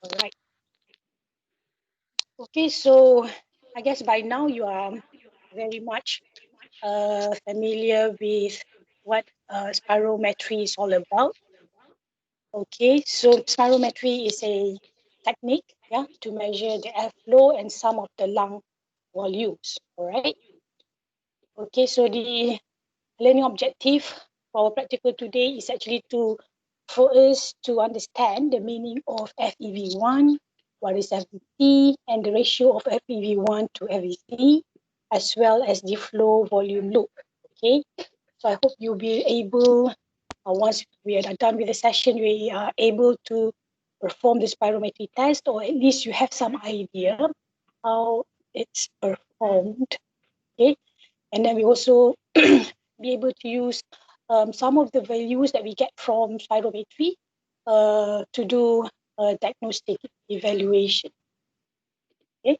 All right. Okay, so I guess by now you are very much familiar with what spirometry is all about. Okay, so spirometry is a technique, yeah, to measure the airflow and some of the lung volumes. All right. Okay, so the learning objective for our practical today is actually for us to understand the meaning of FEV1, what is FVT, and the ratio of FEV1 to FVT, as well as the flow volume loop. Okay, so I hope you'll be able, once we are done with the session, we are able to perform the spirometry test, or at least you have some idea how it's performed. Okay, and then we also be able to use some of the values that we get from spirometry to do diagnostic evaluation. Okay,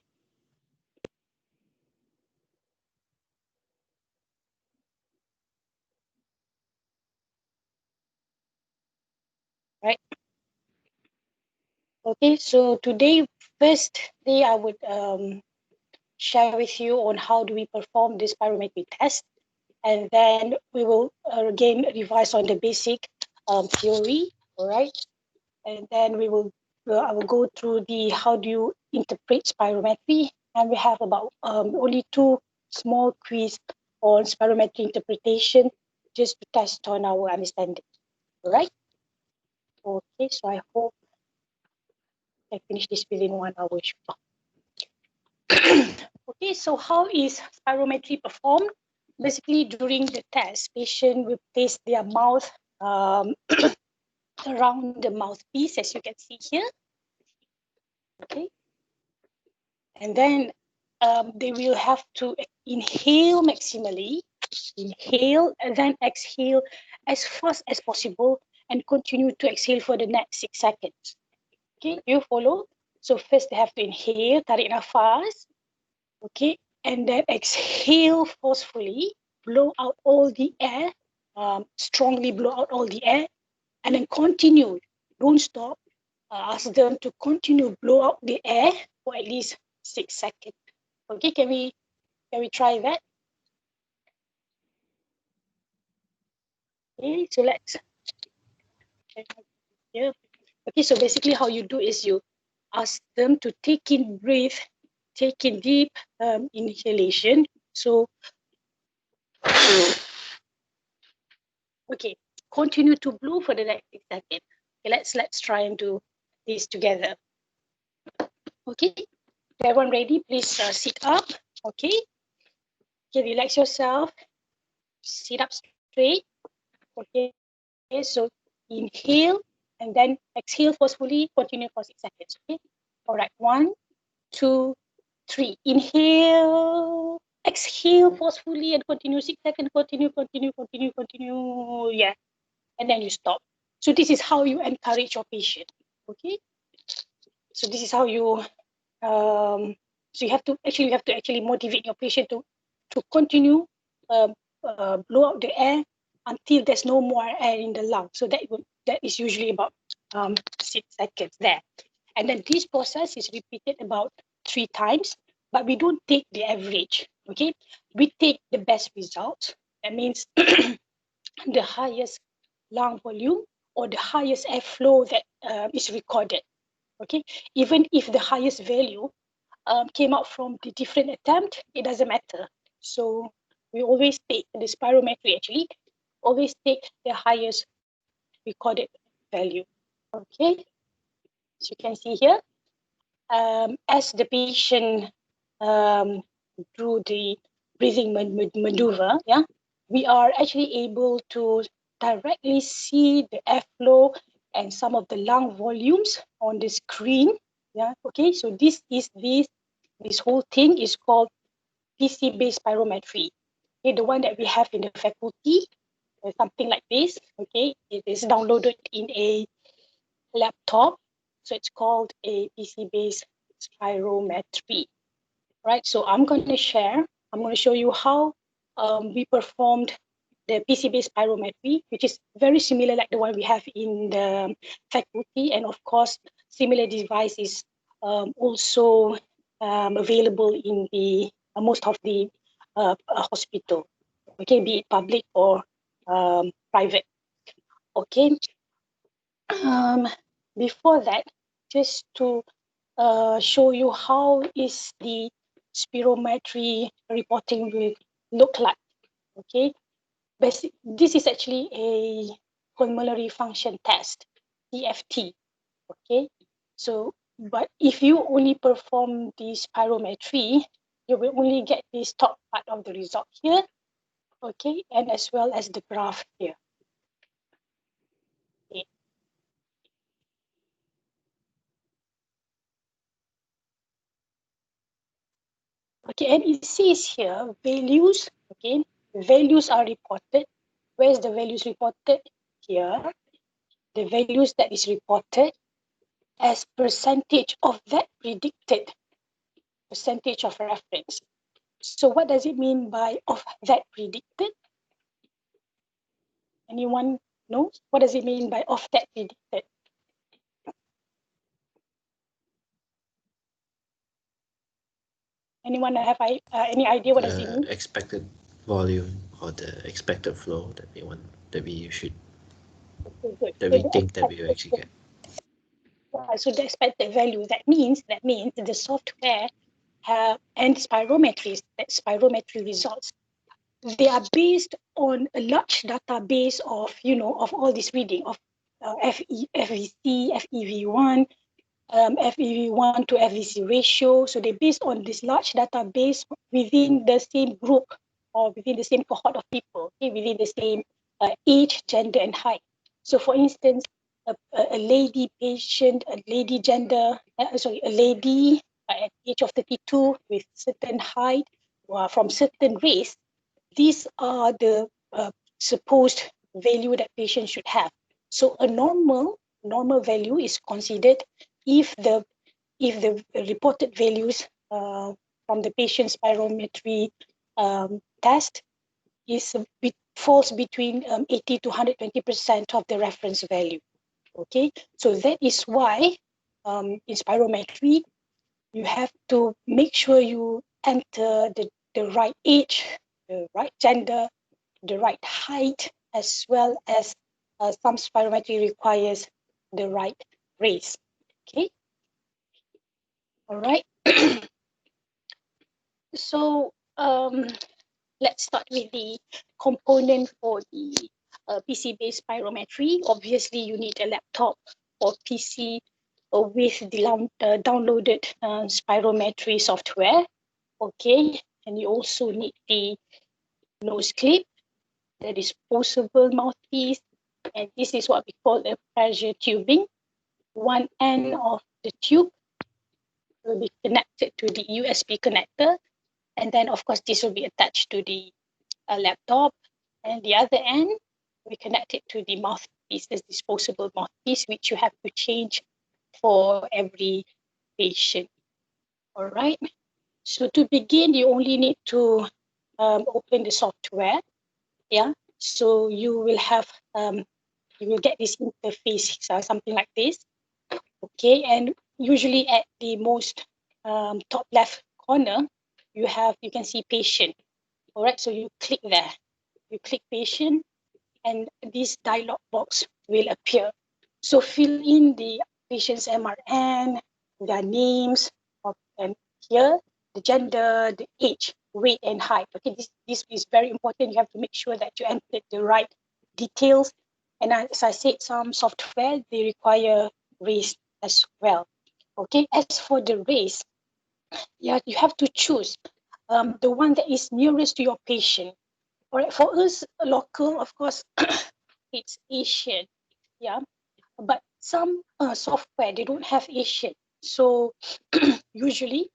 right. Okay, so today, first day, I would share with you on how do we perform this spirometry test, and then we will again revise on the basic theory. All right. And then I will go through the how do you interpret spirometry, and we have about only two small quiz on spirometry interpretation just to test on our understanding. All right. Okay, so I hope I finish this within 1 hour. Okay, so how is spirometry performed? Basically, during the test, patient will place their mouth around the mouthpiece, as you can see here. Okay, and then they will have to inhale maximally, inhale, and then exhale as fast as possible, and continue to exhale for the next 6 seconds. Okay, you follow? So first they have to inhale, tarik nafas, okay, and then exhale forcefully, blow out all the air, strongly blow out all the air, and then continue, don't stop. Ask them to continue blow out the air for at least 6 seconds. Okay, can we try that? Okay, so let's here. Okay, so basically how you do is you ask them to take in deep inhalation. So okay, continue to blow for the next 6 seconds. Okay, let's try and do this together. Okay, everyone ready? Please sit up. Okay, relax yourself. Sit up straight. Okay, so inhale and then exhale forcefully. Continue for 6 seconds. Okay, all right. 1, 2, 3. Inhale, exhale forcefully, and continue 6 seconds. Continue. Yeah, and then you stop. So this is how you encourage your patient. Okay, so this is how you so you have to actually motivate your patient to continue blow out the air until there's no more air in the lung. So that is usually about 6 seconds there. And then this process is repeated about 3 times, but we don't take the average. Okay, we take the best results. That means the highest lung volume or the highest airflow that is recorded. Okay, even if the highest value came out from the different attempt, it doesn't matter. So we always take the spirometry, actually always take the highest recorded value. Okay, as you can see here, as the patient do the breathing maneuver, yeah, we are actually able to directly see the airflow and some of the lung volumes on the screen. Yeah, okay, so this whole thing is called PC-based spirometry. Okay, the one that we have in the faculty, something like this. Okay, it is downloaded in a laptop, so it's called a PC-based spirometry. Right, so I'm going to show you how we performed the PC-based spirometry, which is very similar like the one we have in the faculty, and of course similar device is also available in the most of the hospital. Okay, be it public or private. Okay. Before that, just to show you how is the spirometry reporting will look like. Okay, this is actually a pulmonary function test, EFT. Okay, so but if you only perform the spirometry, you will only get this top part of the result here. Okay, and as well as the graph here. Okay. Okay, and it says here values. Okay, values are reported. Where's the values reported? Here, the values that is reported as percentage of that predicted percentage of reference. So what does it mean by of that predicted? Anyone knows? What does it mean by of that predicted? Anyone have any idea what does it mean? Expected volume or the expected flow that we want, that we should, Okay, good. that So we the think that we will actually expected, get. so the expected value, that means the software and spirometry results, they are based on a large database of of all this reading of FVC, FEV1, FEV1 to FVC ratio. So they're based on this large database within the same group or within the same cohort of people, okay, within the same age, gender, and height. So for instance, a lady patient, a lady gender, a lady at age of 32 with certain height, from certain race, these are the supposed value that patients should have. So a normal value is considered if the reported values from the patient's spirometry test falls between 80 to 120% of the reference value. Okay, so that is why in spirometry you have to make sure you enter the right age, the right gender, the right height, as well as some spirometry requires the right race. Okay, all right. So let's start with the component for the PC-based spirometry. Obviously, you need a laptop or PC with the downloaded spirometry software. Okay, and you also need the nose clip, that is disposable mouthpiece, and this is what we call a pressure tubing. One end of the tube will be connected to the USB connector, and then of course this will be attached to the laptop, and the other end we connect it to the mouthpiece, this disposable mouthpiece, which you have to change for every patient. All right. So to begin, you only need to open the software. Yeah. So you will have you will get this interface, something like this. Okay, and usually at the most top left corner, you can see patient. All right, so you click there. You click patient, and this dialog box will appear. So fill in the patient's MRN, their names, and here the gender, the age, weight, and height. Okay, this is very important. You have to make sure that you enter the right details. And as I said, some software they require race as well. Okay, as for the race, yeah, you have to choose the one that is nearest to your patient. All right, for us local, of course, it's Asian, yeah. But some software they don't have Asian, so usually,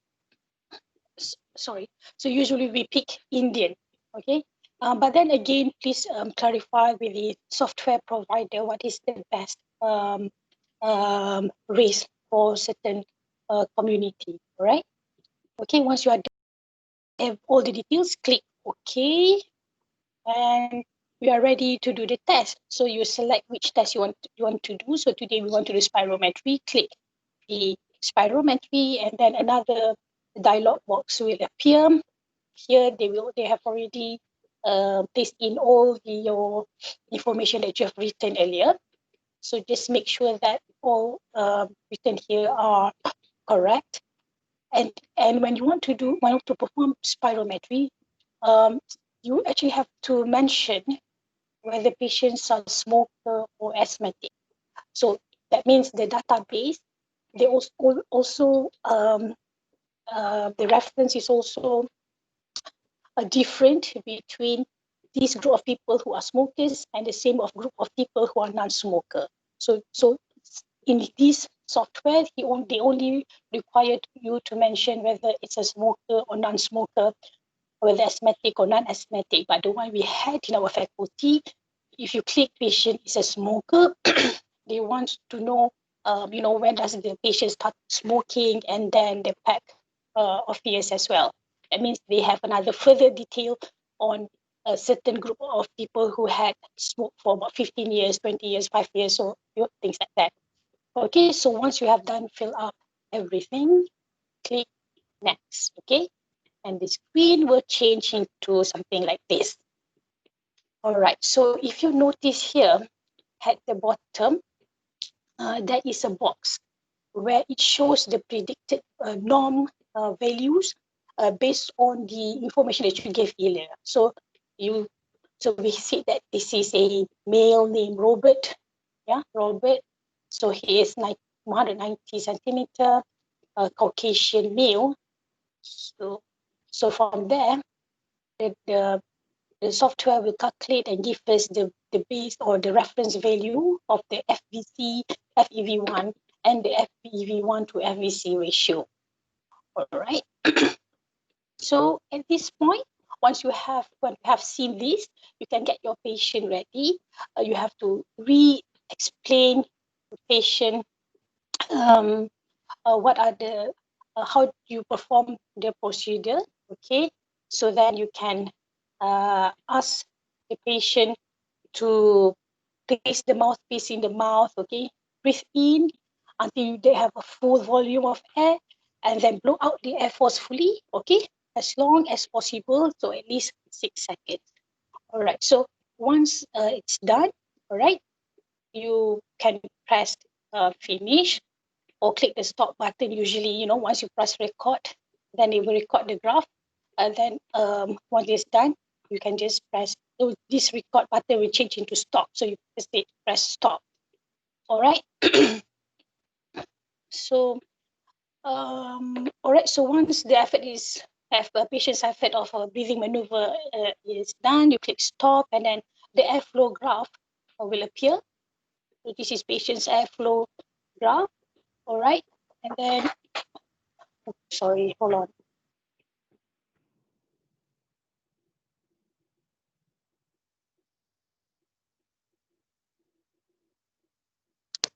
sorry, so usually we pick Indian, okay. But then again, please clarify with the software provider what is the best race for certain community, right? Okay, once you are done, have all the details, click OK, and we are ready to do the test. So you select which test you want to do. So today we want to do spirometry, click. the spirometry, and then another dialog box will appear. Here they have already placed in all your information that you have written earlier. So just make sure that all written here are correct. And when you want to perform spirometry, you actually have to mention whether patients are smoker or asthmatic. So that means the database, they also the reference is also different between this group of people who are smokers and the same of group of people who are non-smoker. So in this software, they only required you to mention whether it's a smoker or non-smoker, whether asthmatic or non-asthmatic. But the one we had in our faculty, if you click patient is a smoker, they want to know, when does the patient start smoking, and then the pack of years as well. That means they have another further detail on a certain group of people who had smoked for about 15 years, 20 years, 5 years, so things like that. Okay, so once you have done fill up everything, click next, okay? And the screen will change into something like this. All right, so if you notice here at the bottom, there is a box where it shows the predicted norm values based on the information that you gave earlier. So we see that this is a male named Robert. Yeah, Robert. So he is 190 centimeter, Caucasian male. So from there, the software will calculate and give us the base or the reference value of the FVC, FEV1, and the FEV1 to FVC ratio. All right. So at this point, once you have seen this, you can get your patient ready. You have to re-explain the patient what are the how you perform the procedure. Okay, so then you can ask the patient to place the mouthpiece in the mouth. Okay, breathe in until they have a full volume of air, and then blow out the air forcefully. Okay, as long as possible, so at least 6 seconds. All right, so once it's done, all right, you can press finish or click the stop button. Usually, once you press record, then it will record the graph. And then once it's done, you can just press, this record button will change into stop. So you press stop. All right. So, all right. So once the patient's effort of a breathing maneuver is done, you click stop, and then the airflow graph will appear. So this is patient's airflow graph. All right. And then, sorry, hold on.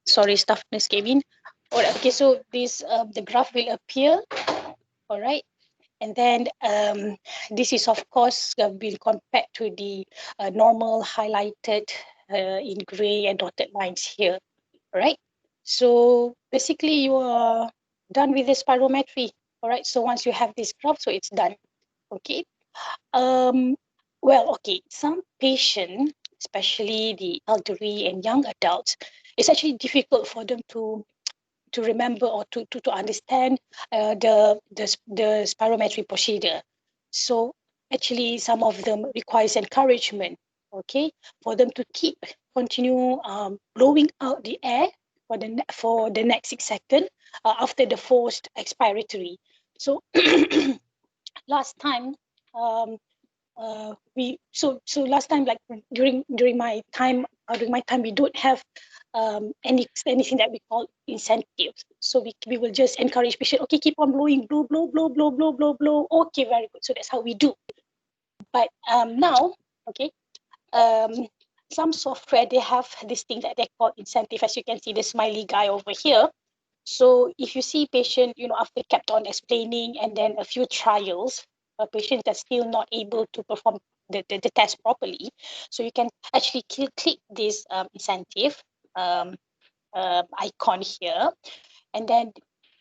Sorry, stuffness came in. All right, okay, so this the graph will appear. All right, and then this is of course been compared to the normal highlighted in gray and dotted lines here. All right, so basically you are done with the spirometry. All right, so once you have this graph, so it's done. Okay. Well, okay, some patients, especially the elderly and young adults, it's actually difficult for them to remember or to understand the spirometry procedure. So actually, some of them requires encouragement, okay, for them to continue blowing out the air for the next 6 seconds after the forced expiratory. So last time last time, like during my time we don't have anything that we call incentives. So we will just encourage patient, okay, keep on blowing, blow, blow, blow, blow, blow, blow, blow. Okay, very good. So that's how we do. But now, okay, some software, they have this thing that they call incentive. As you can see, the smiley guy over here. So if you see patient, after kept on explaining and then a few trials, a patient that's still not able to perform the test properly, so you can actually click this incentive icon here, and then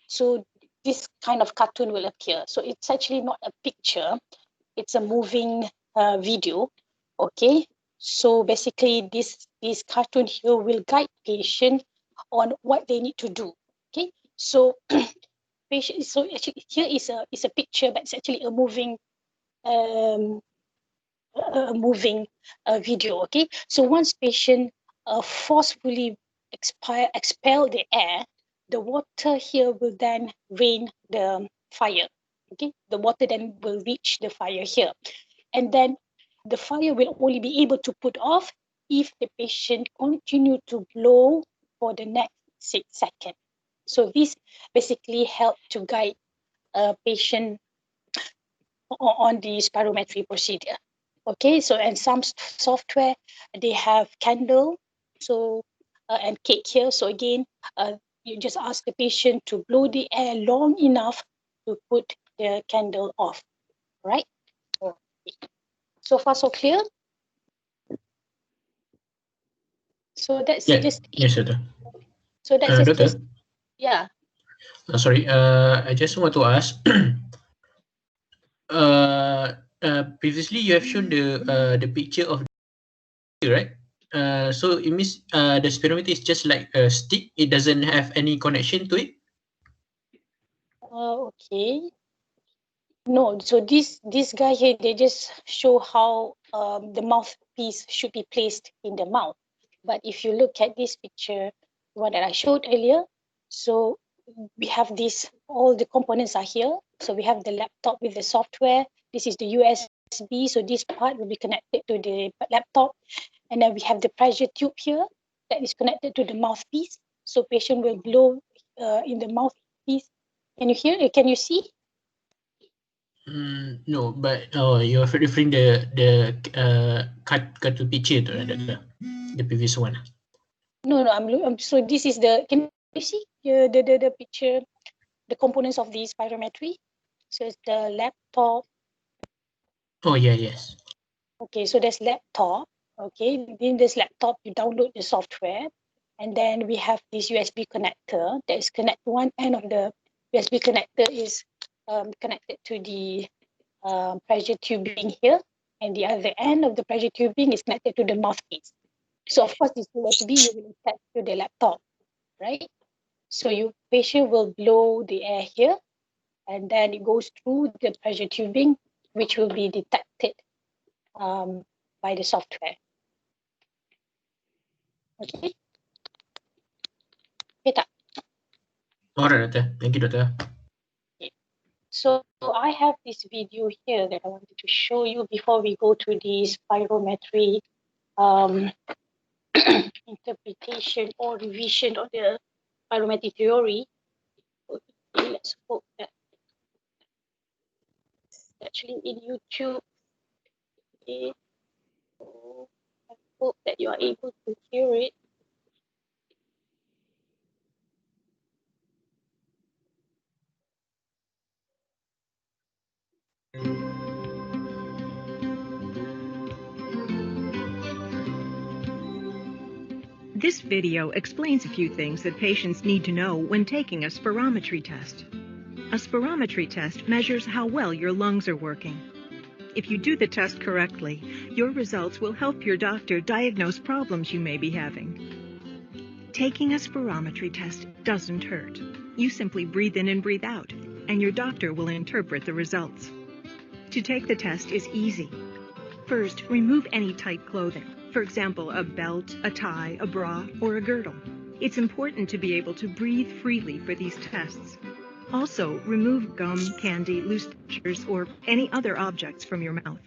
so this kind of cartoon will appear. So it's actually not a picture, it's a moving video. Okay, so basically this cartoon here will guide patient on what they need to do. Okay, so patient, so actually here is a picture, but it's actually a moving um, video. Okay, so once patient forcefully expel the air, the water here will then rain the fire. Okay, the water then will reach the fire here, and then the fire will only be able to put off if the patient continue to blow for the next 6 seconds. So this basically help to guide a patient on the spirometry procedure. Okay, so and some software, they have candle, so and cake here. So again, you just ask the patient to blow the air long enough to put the candle off, right? Okay. So far, so clear? So that's just it. Yes, Doctor. So that's Doctor. just yeah. Sorry, I just want to ask. Previously you have shown the picture of the, right? So it means the spirometer is just like a stick. It doesn't have any connection to it. Okay. No, so this guy here, they just show how the mouthpiece should be placed in the mouth. But if you look at this picture, the one that I showed earlier, so we have this, all the components are here. So we have the laptop with the software. This is the USB, so this part will be connected to the laptop. And then we have the pressure tube here that is connected to the mouthpiece. So patient will blow in the mouthpiece. Can you hear? Can you see? No, but you're referring the cut to picture to the previous one. No, so this is the, can you see the picture, the components of the spirometry? So it's the laptop. Oh yeah, yes. Okay, so there's laptop. Okay, in this laptop, you download the software, and then we have this USB connector that is connected. One end of the USB connector is connected to the pressure tubing here, and the other end of the pressure tubing is connected to the mouthpiece. So of course, this USB you will attach to the laptop, right? So your patient will blow the air here, and then it goes through the pressure tubing, which will be detected by the software. Okay. Okay. All right, Doctor. Thank you, Doctor. Okay. So I have this video here that I wanted to show you before we go to the spirometry interpretation or revision of the spirometry theory. Okay, let's hope that actually in YouTube. Okay. So I hope that you are able to hear it. This video explains a few things that patients need to know when taking a spirometry test. A spirometry test measures how well your lungs are working. If you do the test correctly, your results will help your doctor diagnose problems you may be having. Taking a spirometry test doesn't hurt. You simply breathe in and breathe out, and your doctor will interpret the results. To take the test is easy. First, remove any tight clothing. For example, a belt, a tie, a bra, or a girdle. It's important to be able to breathe freely for these tests. Also, remove gum, candy, loose stitchers, or any other objects from your mouth.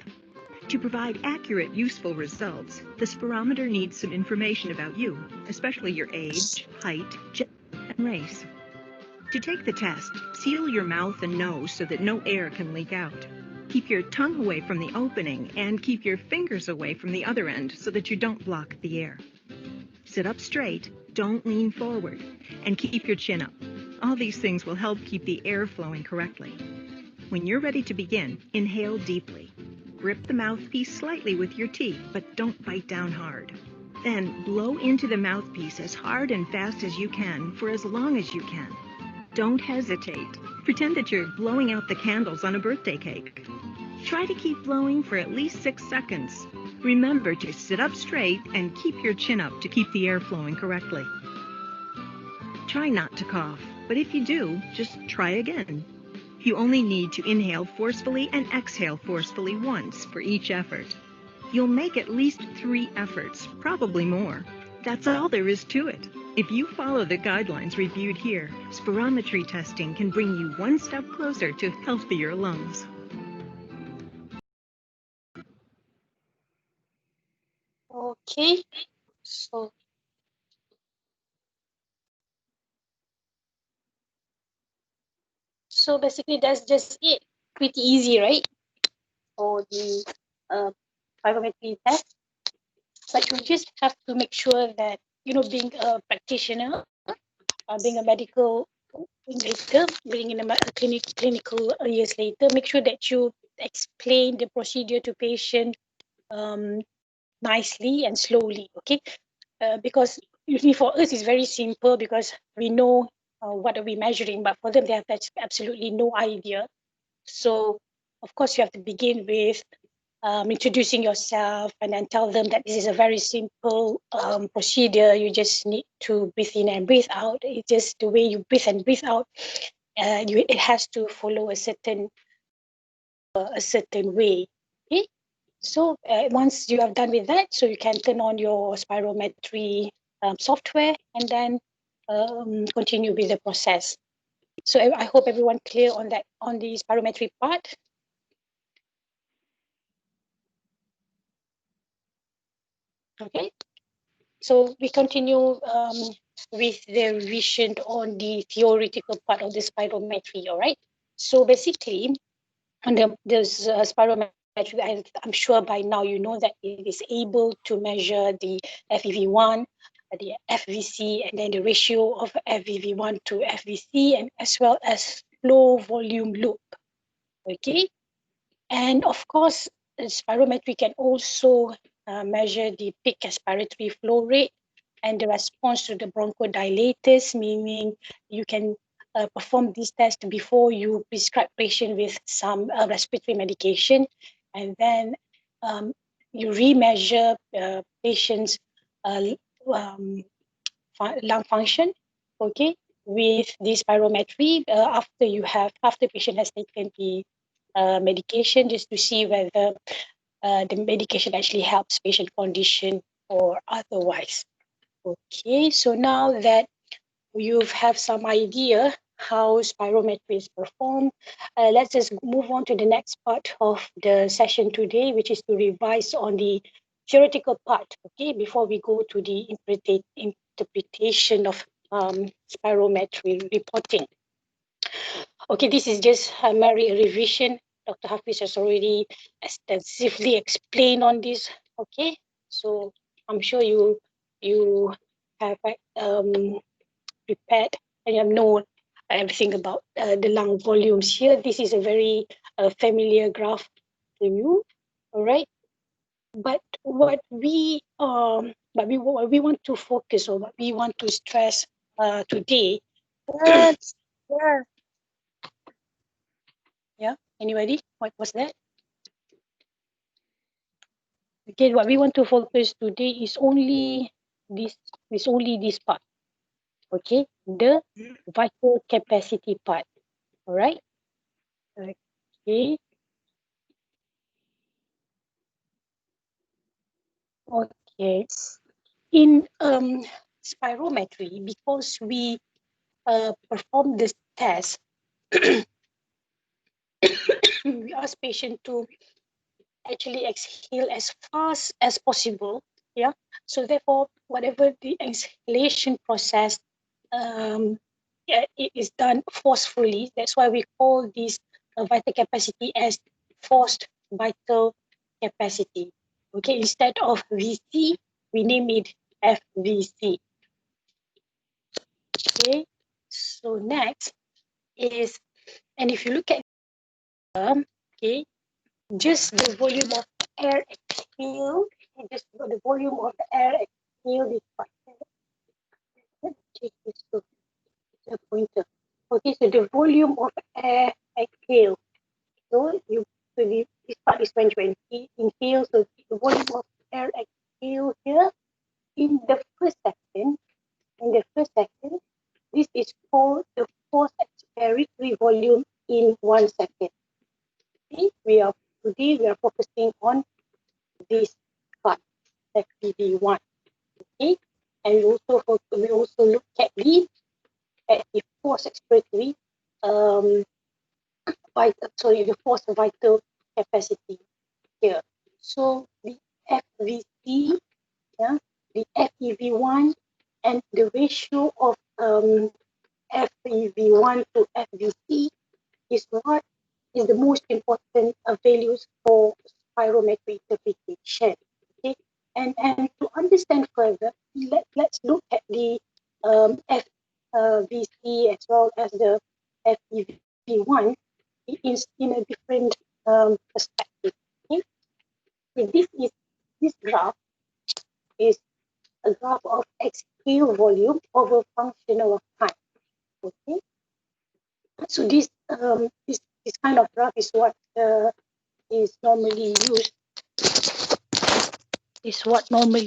To provide accurate, useful results, the spirometer needs some information about you, especially your age, height, gender, and race. To take the test, seal your mouth and nose so that no air can leak out. Keep your tongue away from the opening and keep your fingers away from the other end so that you don't block the air. Sit up straight, don't lean forward, and keep your chin up. All these things will help keep the air flowing correctly. When you're ready to begin, inhale deeply. Grip the mouthpiece slightly with your teeth, but don't bite down hard. Then blow into the mouthpiece as hard and fast as you can for as long as you can. Don't hesitate. Pretend that you're blowing out the candles on a birthday cake. Try to keep blowing for at least 6 seconds. Remember to sit up straight and keep your chin up to keep the air flowing correctly. Try not to cough, but if you do, just try again. You only need to inhale forcefully and exhale forcefully once for each effort. You'll make at least 3 efforts, probably more. That's all there is to it. If you follow the guidelines reviewed here, spirometry testing can bring you one step closer to healthier lungs. Okay, so basically that's just it. Pretty easy, right? For the spirometry test. But you just have to make sure that, being a practitioner, being a medical later, being in a clinical years later, make sure that you explain the procedure to patient nicely and slowly, okay? Because usually for us it's very simple because we know what are we measuring, but for them they have absolutely no idea. So of course you have to begin with introducing yourself and then tell them that this is a very simple procedure. You just need to breathe in and breathe out. It's just the way you breathe and breathe out. It has to follow a certain way. Okay. So once you have done with that, so you can turn on your spirometry software and then continue with the process. So I hope everyone clear on that, on the spirometry part. Okay. So we continue with the revision on the theoretical part of the spirometry, all right? So basically, on there's spirometry, I'm sure by now you know that it is able to measure the FEV1, the FVC, and then the ratio of FEV1 to FVC, and as well as flow volume loop, okay? And of course, the spirometry can also measure the peak expiratory flow rate and the response to the bronchodilators, meaning you can perform this test before you prescribe patient with some respiratory medication, and then you remeasure patients' lung function, okay, with this spirometry after patient has taken the medication, just to see whether the medication actually helps patient condition or otherwise. Okay, so now that you have some idea how spirometry is performed, let's just move on to the next part of the session today, which is to revise on the theoretical part, okay, before we go to the interpretation of spirometry reporting. Okay, this is just a merely revision. Dr. Hafiz has already extensively explained on this. Okay, so I'm sure you have prepared and you have known everything about the lung volumes here. This is a very familiar graph to you. All right, but what we want to focus on, what we want to stress today. Yeah. Yeah, anybody? What was that? Okay, what we want to focus today is only this part. Okay, the vital capacity part. All right. Okay. Okay. In spirometry, because we perform this test, we ask patient to actually exhale as fast as possible. Yeah. So therefore, whatever the exhalation process it is done forcefully. That's why we call this vital capacity as forced vital capacity. Okay, instead of VC, we name it FVC. Okay, so next is, and if you look at okay, just the volume of air exhaled, just the volume of air exhaled is take this to the pointer. Okay, so the volume of air exhaled. So this part is when you inhale. So the volume of air exhaled here in the first second. This is called the forced expiratory volume in 1 second. Okay, today we are focusing on this part, FEV1. Okay, and we also look at the forced expiratory the forced vital capacity here. So the FVC, yeah, the FEV1, and the ratio of FEV1 to FVC is what is the most important values for spirometry interpretation. Okay, and to understand further, let's look at the FVC as well as the FEV1 in a different perspective. Okay, so this graph is a graph of exhale volume over functional of time. Okay, so this kind of graph is what is normally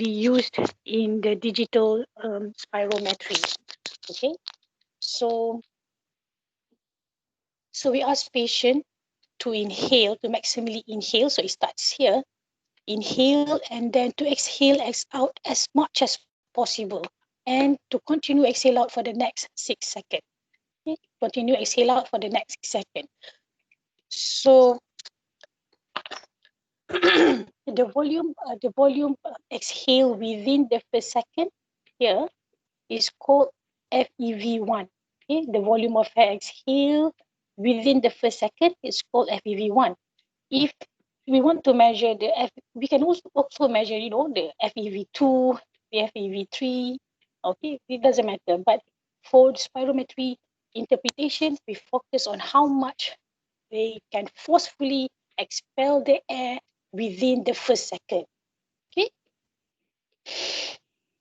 used in the digital spirometry. Okay, so we ask patient to inhale, to maximally inhale. So it starts here, inhale, and then to exhale out as much as possible, and to continue exhale out for the next 6 seconds. Okay? Continue exhale out for the next 6 seconds. So the volume exhale within the first second here is called FEV1. Okay, the volume of air exhale within the first second is called FEV1. If we want to measure we can also measure, the FEV2, the FEV3. Okay, it doesn't matter. But for spirometry interpretation, we focus on how much they can forcefully expel the air within the first second. Okay.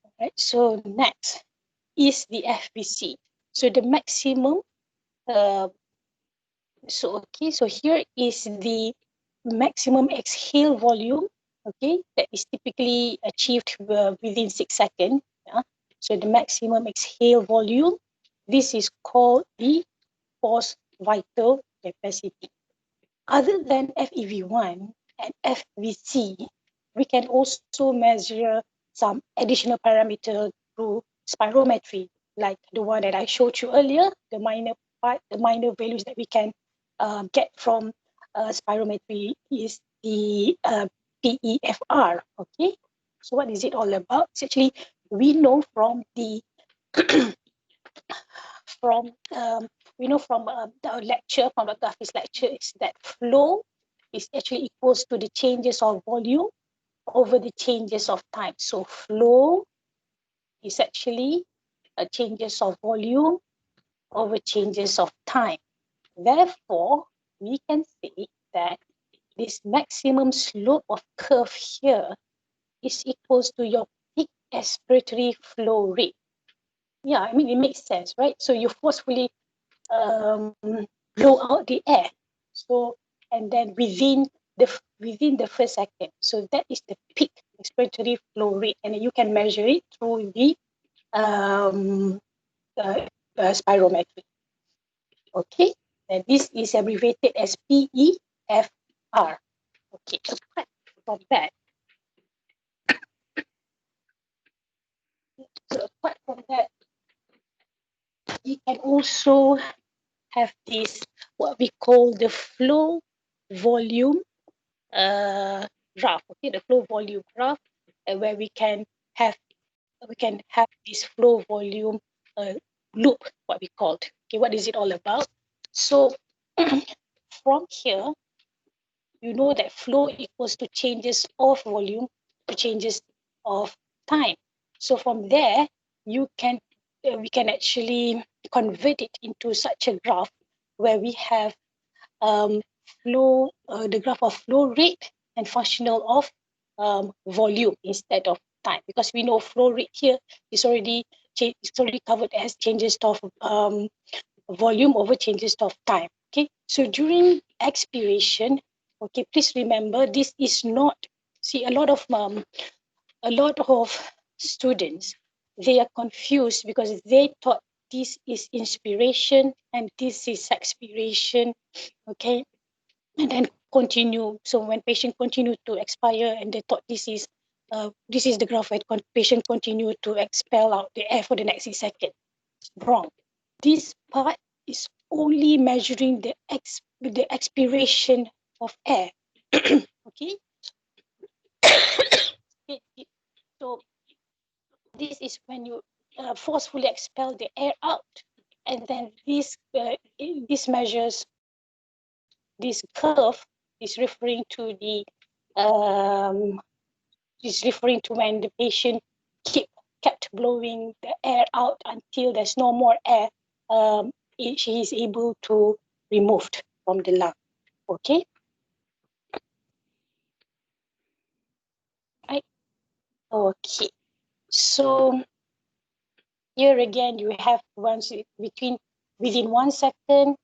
All right. So next is the FVC. So the maximum. So here is the maximum exhale volume. Okay, that is typically achieved within 6 seconds. Yeah? So the maximum exhale volume. This is called the forced vital capacity. Other than FEV1 and FVC, we can also measure some additional parameter through spirometry, like the one that I showed you earlier, the minor values that we can get from spirometry is the PEFR. Okay, so what is it all about? It's actually, we know from the from the lecture, from Dr. Hafi's lecture, is that flow is actually equals to the changes of volume over the changes of time. So flow is actually changes of volume over changes of time. Therefore, we can say that this maximum slope of curve here is equals to your peak expiratory flow rate. Yeah, I mean, it makes sense, right? So you forcefully blow out the air. So, and then within the first second. So that is the peak expiratory flow rate, and you can measure it through the spirometry. Okay, and this is abbreviated as PEFR. Okay, apart from that, you can also have this, what we call the flow volume graph. Okay, the flow volume graph, where we can have this flow volume loop, what we called. Okay, what is it all about? So from here, you know that flow equals to changes of volume to changes of time. So from there, we can actually convert it into such a graph where we have the graph of flow rate and functional of volume instead of time, because we know flow rate here is already covered as changes of volume over changes of time. Okay, so during expiration, okay, please remember this is not, see, a lot of students, they are confused because they thought this is inspiration and this is expiration. Okay, and then continue. So when patient continue to expire and they thought this is the graph where patient continue to expel out the air for the next 6 seconds. Wrong. This part is only measuring the expiration of air. Okay. So this is when you forcefully expel the air out, and then this measures, this curve is referring to the is referring to when the patient kept blowing the air out until there's no more air. She is able to removed from the lung. Okay. Right. Okay. So here again, you have once within 1 second,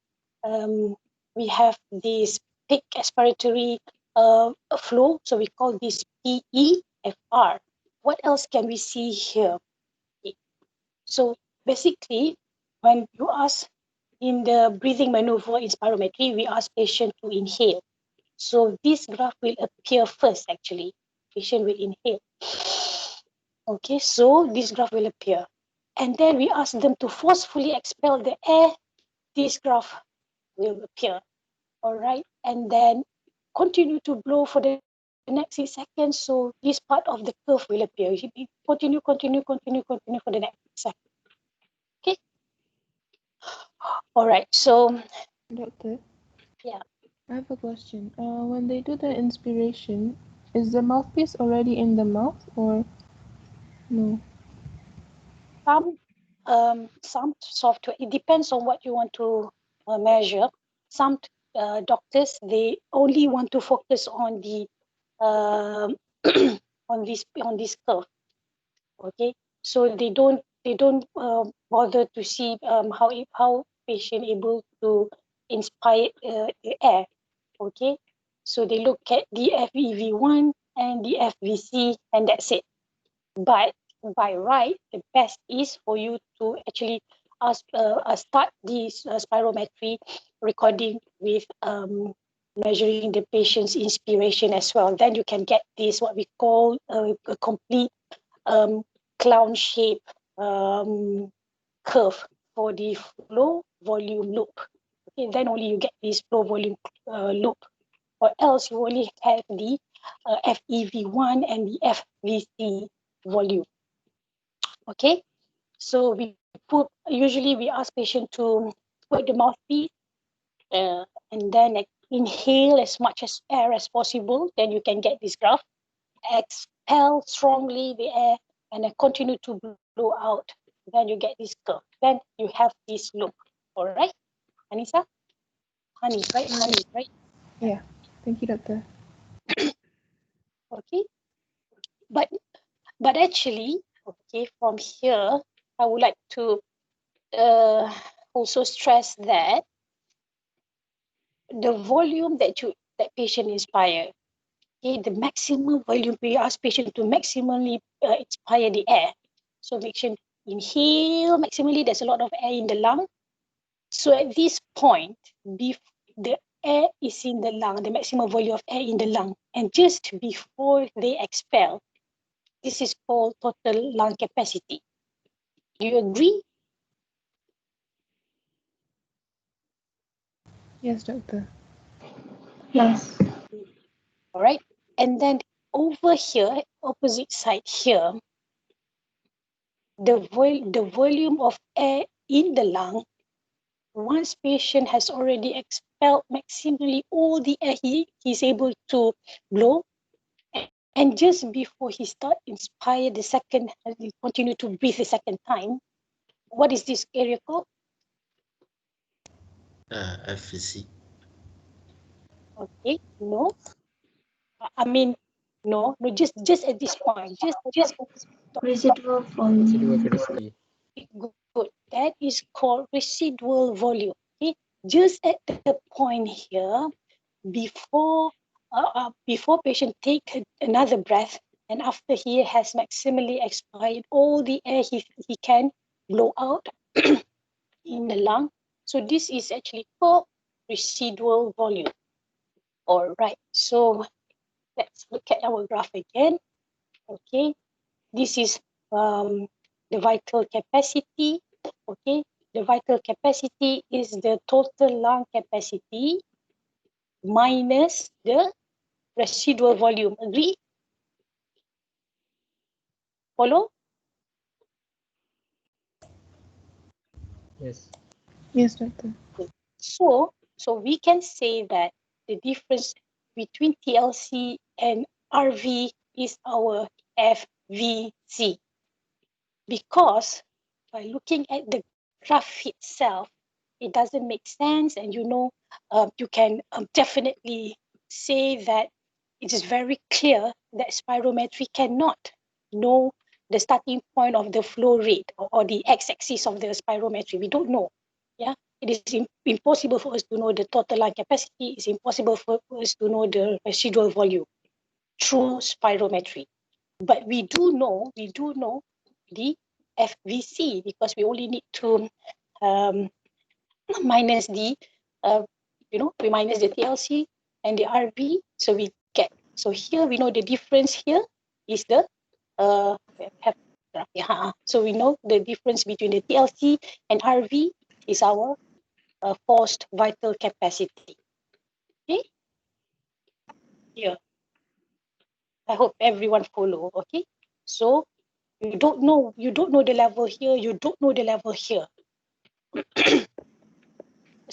we have this peak expiratory flow. So we call this PEFR. What else can we see here? So basically, when you ask in the breathing maneuver in spirometry, we ask patient to inhale. So this graph will appear first, actually. Patient will inhale. Okay, so this graph will appear. And then we ask them to forcefully expel the air. This graph will appear. All right, and then continue to blow for the next 6 seconds. So this part of the curve will appear. Continue for the next second. Okay. All right, so Doctor, yeah. I have a question. When they do the inspiration, is the mouthpiece already in the mouth or no? Some software, it depends on what you want to measure. Some doctors, they only want to focus on the on this curve. Okay, so they don't bother to see how patient able to inspire the air. Okay, so they look at the FEV1 and the FVC, and that's it. But by right, the best is for you to actually start this spirometry recording with measuring the patient's inspiration as well. Then you can get this, what we call a complete clown shape curve for the flow volume loop. Okay, then only you get this flow volume loop, or else you only have the FEV1 and the FVC volume. Okay, so usually we ask patient to put the mouthpiece and then inhale as much as air as possible. Then you can get this graph. Expel strongly the air and then continue to blow out. Then you get this curve. Then you have this loop. All right, Anissa? Honey, right? Honey, right? Yeah. Thank you, doctor. Okay. But actually, okay, from here, I would like to also stress that the volume that patient inspire, okay, the maximum volume, we ask patient to maximally inspire the air. So patient inhale maximally, there's a lot of air in the lung. So at this point, the air is in the lung, the maximum volume of air in the lung, and just before they expel, this is called total lung capacity. Do you agree? Yes, doctor. Yes. All right. And then over here, opposite side here, the volume of air in the lung, once patient has already expelled maximally all the air he's able to blow, and just before he start inspire the second, he continue to breathe the second time, what is this area called? FVC. Okay, no. I mean, no, just at this point, just Residual volume. Residual velocity. Good. That is called residual volume. Okay, just at the point here, before patient take another breath, and after he has maximally expired all the air he can blow out in the lung. So this is actually called residual volume. All right. So let's look at our graph again. Okay. This is the vital capacity. Okay. The vital capacity is the total lung capacity minus the residual volume. Agree? Follow? Yes. Yes, doctor. So we can say that the difference between TLC and RV is our FVC, because by looking at the graph itself, it doesn't make sense, and you can definitely say that it is very clear that spirometry cannot know the starting point of the flow rate or the x-axis of the spirometry. We don't know. Yeah, it is impossible for us to know the total lung capacity. It's impossible for us to know the residual volume through spirometry. But we do know the FVC, because we only need to minus the we minus the TLC and the RV, so we get. So here we know the difference here is the so we know the difference between the TLC and RV is our forced vital capacity. Okay, here I hope everyone follow. Okay, so you don't know the level here, you don't know the level here.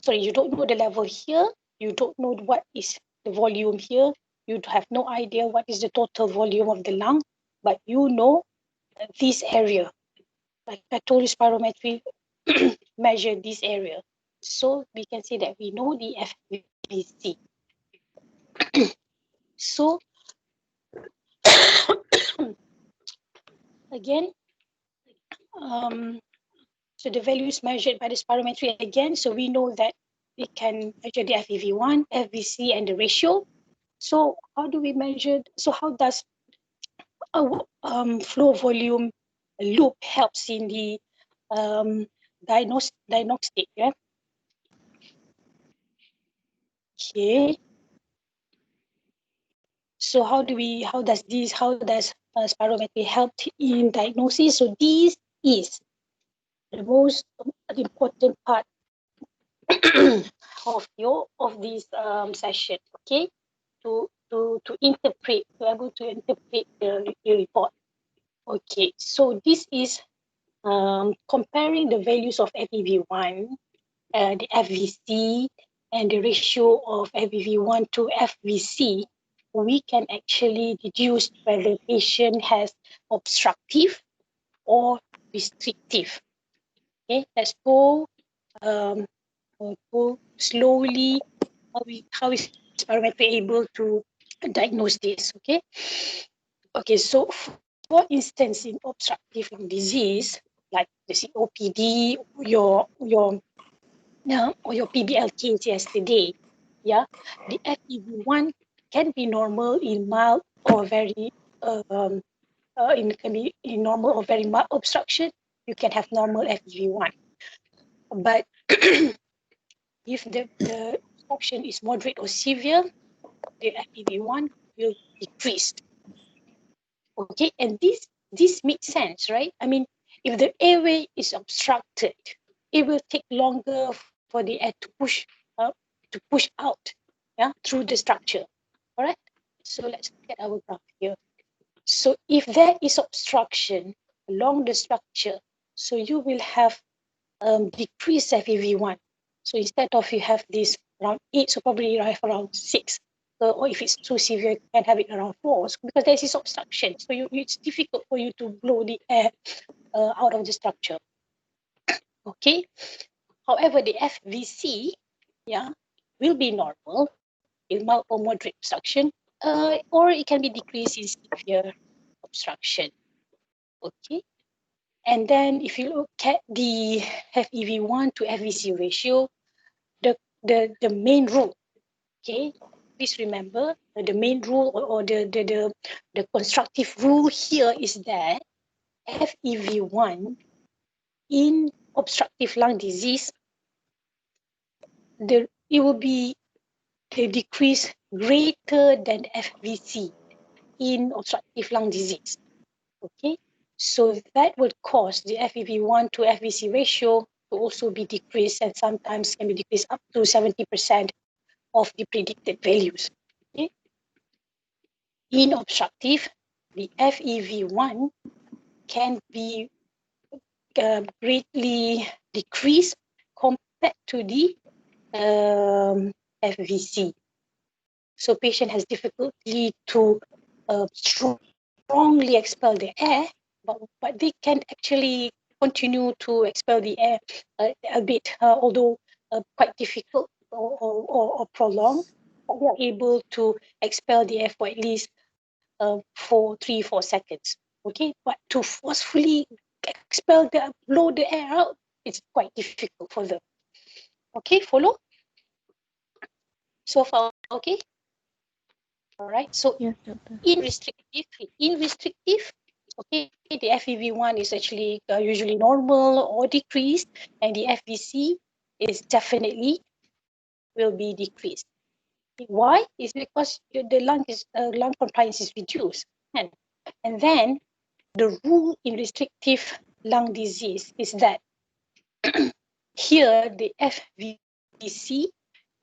Sorry, you don't know the level here, you don't know what is the volume here, you have no idea what is the total volume of the lung, but you know this area. Like I told you, spirometry measure this area. So we can say that we know the FVC. So again, so the value is measured by the spirometry again. So we know that we can measure the FEV1, FVC, and the ratio. So how do we measure? So how does our flow volume loop helps in the diagnostic? Yeah. Okay. So how does spirometry help in diagnosis? So this is the most important part of this session. Okay, to interpret, to able to interpret the report. Okay, so this is comparing the values of FEV1, the FVC, and the ratio of FEV1 to FVC. We can actually deduce whether the patient has obstructive or restrictive. Okay, let's go slowly. How is spirometry able to diagnose this? Okay. So for instance, in obstructive lung disease, like the COPD, or your PBL case yesterday, yeah, the FEV1 can be normal in mild or very can be in normal or very mild obstruction. You can have normal FEV1, but if the obstruction is moderate or severe, the FEV1 will decrease. Okay, and this makes sense, right? I mean, if the airway is obstructed, it will take longer for the air to push out, yeah, through the structure. All right. So let's look at our graph here. So if there is obstruction along the structure, so you will have decreased FEV1. So instead of you have this around 8, so probably you have around 6. Or if it's too severe, you can have it around 4, because there is obstruction. So it's difficult for you to blow the air out of the structure. Okay. However, the FVC, yeah, will be normal in mild or moderate obstruction, or it can be decreased in severe obstruction. Okay. And then if you look at the FEV1 to FVC ratio, the main rule, okay, please remember the main rule or the constructive rule here is that FEV1 in obstructive lung disease, it will be the decrease greater than FVC in obstructive lung disease. Okay, so that would cause the FEV1 to FVC ratio to also be decreased, and sometimes can be decreased up to 70% of the predicted values. Okay. In obstructive, the FEV1 can be greatly decreased compared to the FVC. So patient has difficulty to strongly expel the air, but they can actually continue to expel the air a bit, although quite difficult or prolonged. They are able to expel the air for at least 3-4 seconds. Okay, but to forcefully blow the air out, it's quite difficult for them. Okay, follow? So far, okay? All right, so Yes, doctor. in restrictive, okay, the FEV1 is actually usually normal or decreased, and the FVC is definitely will be decreased. Why? It's because the lung compliance is reduced, and then the rule in restrictive lung disease is that here the FVC,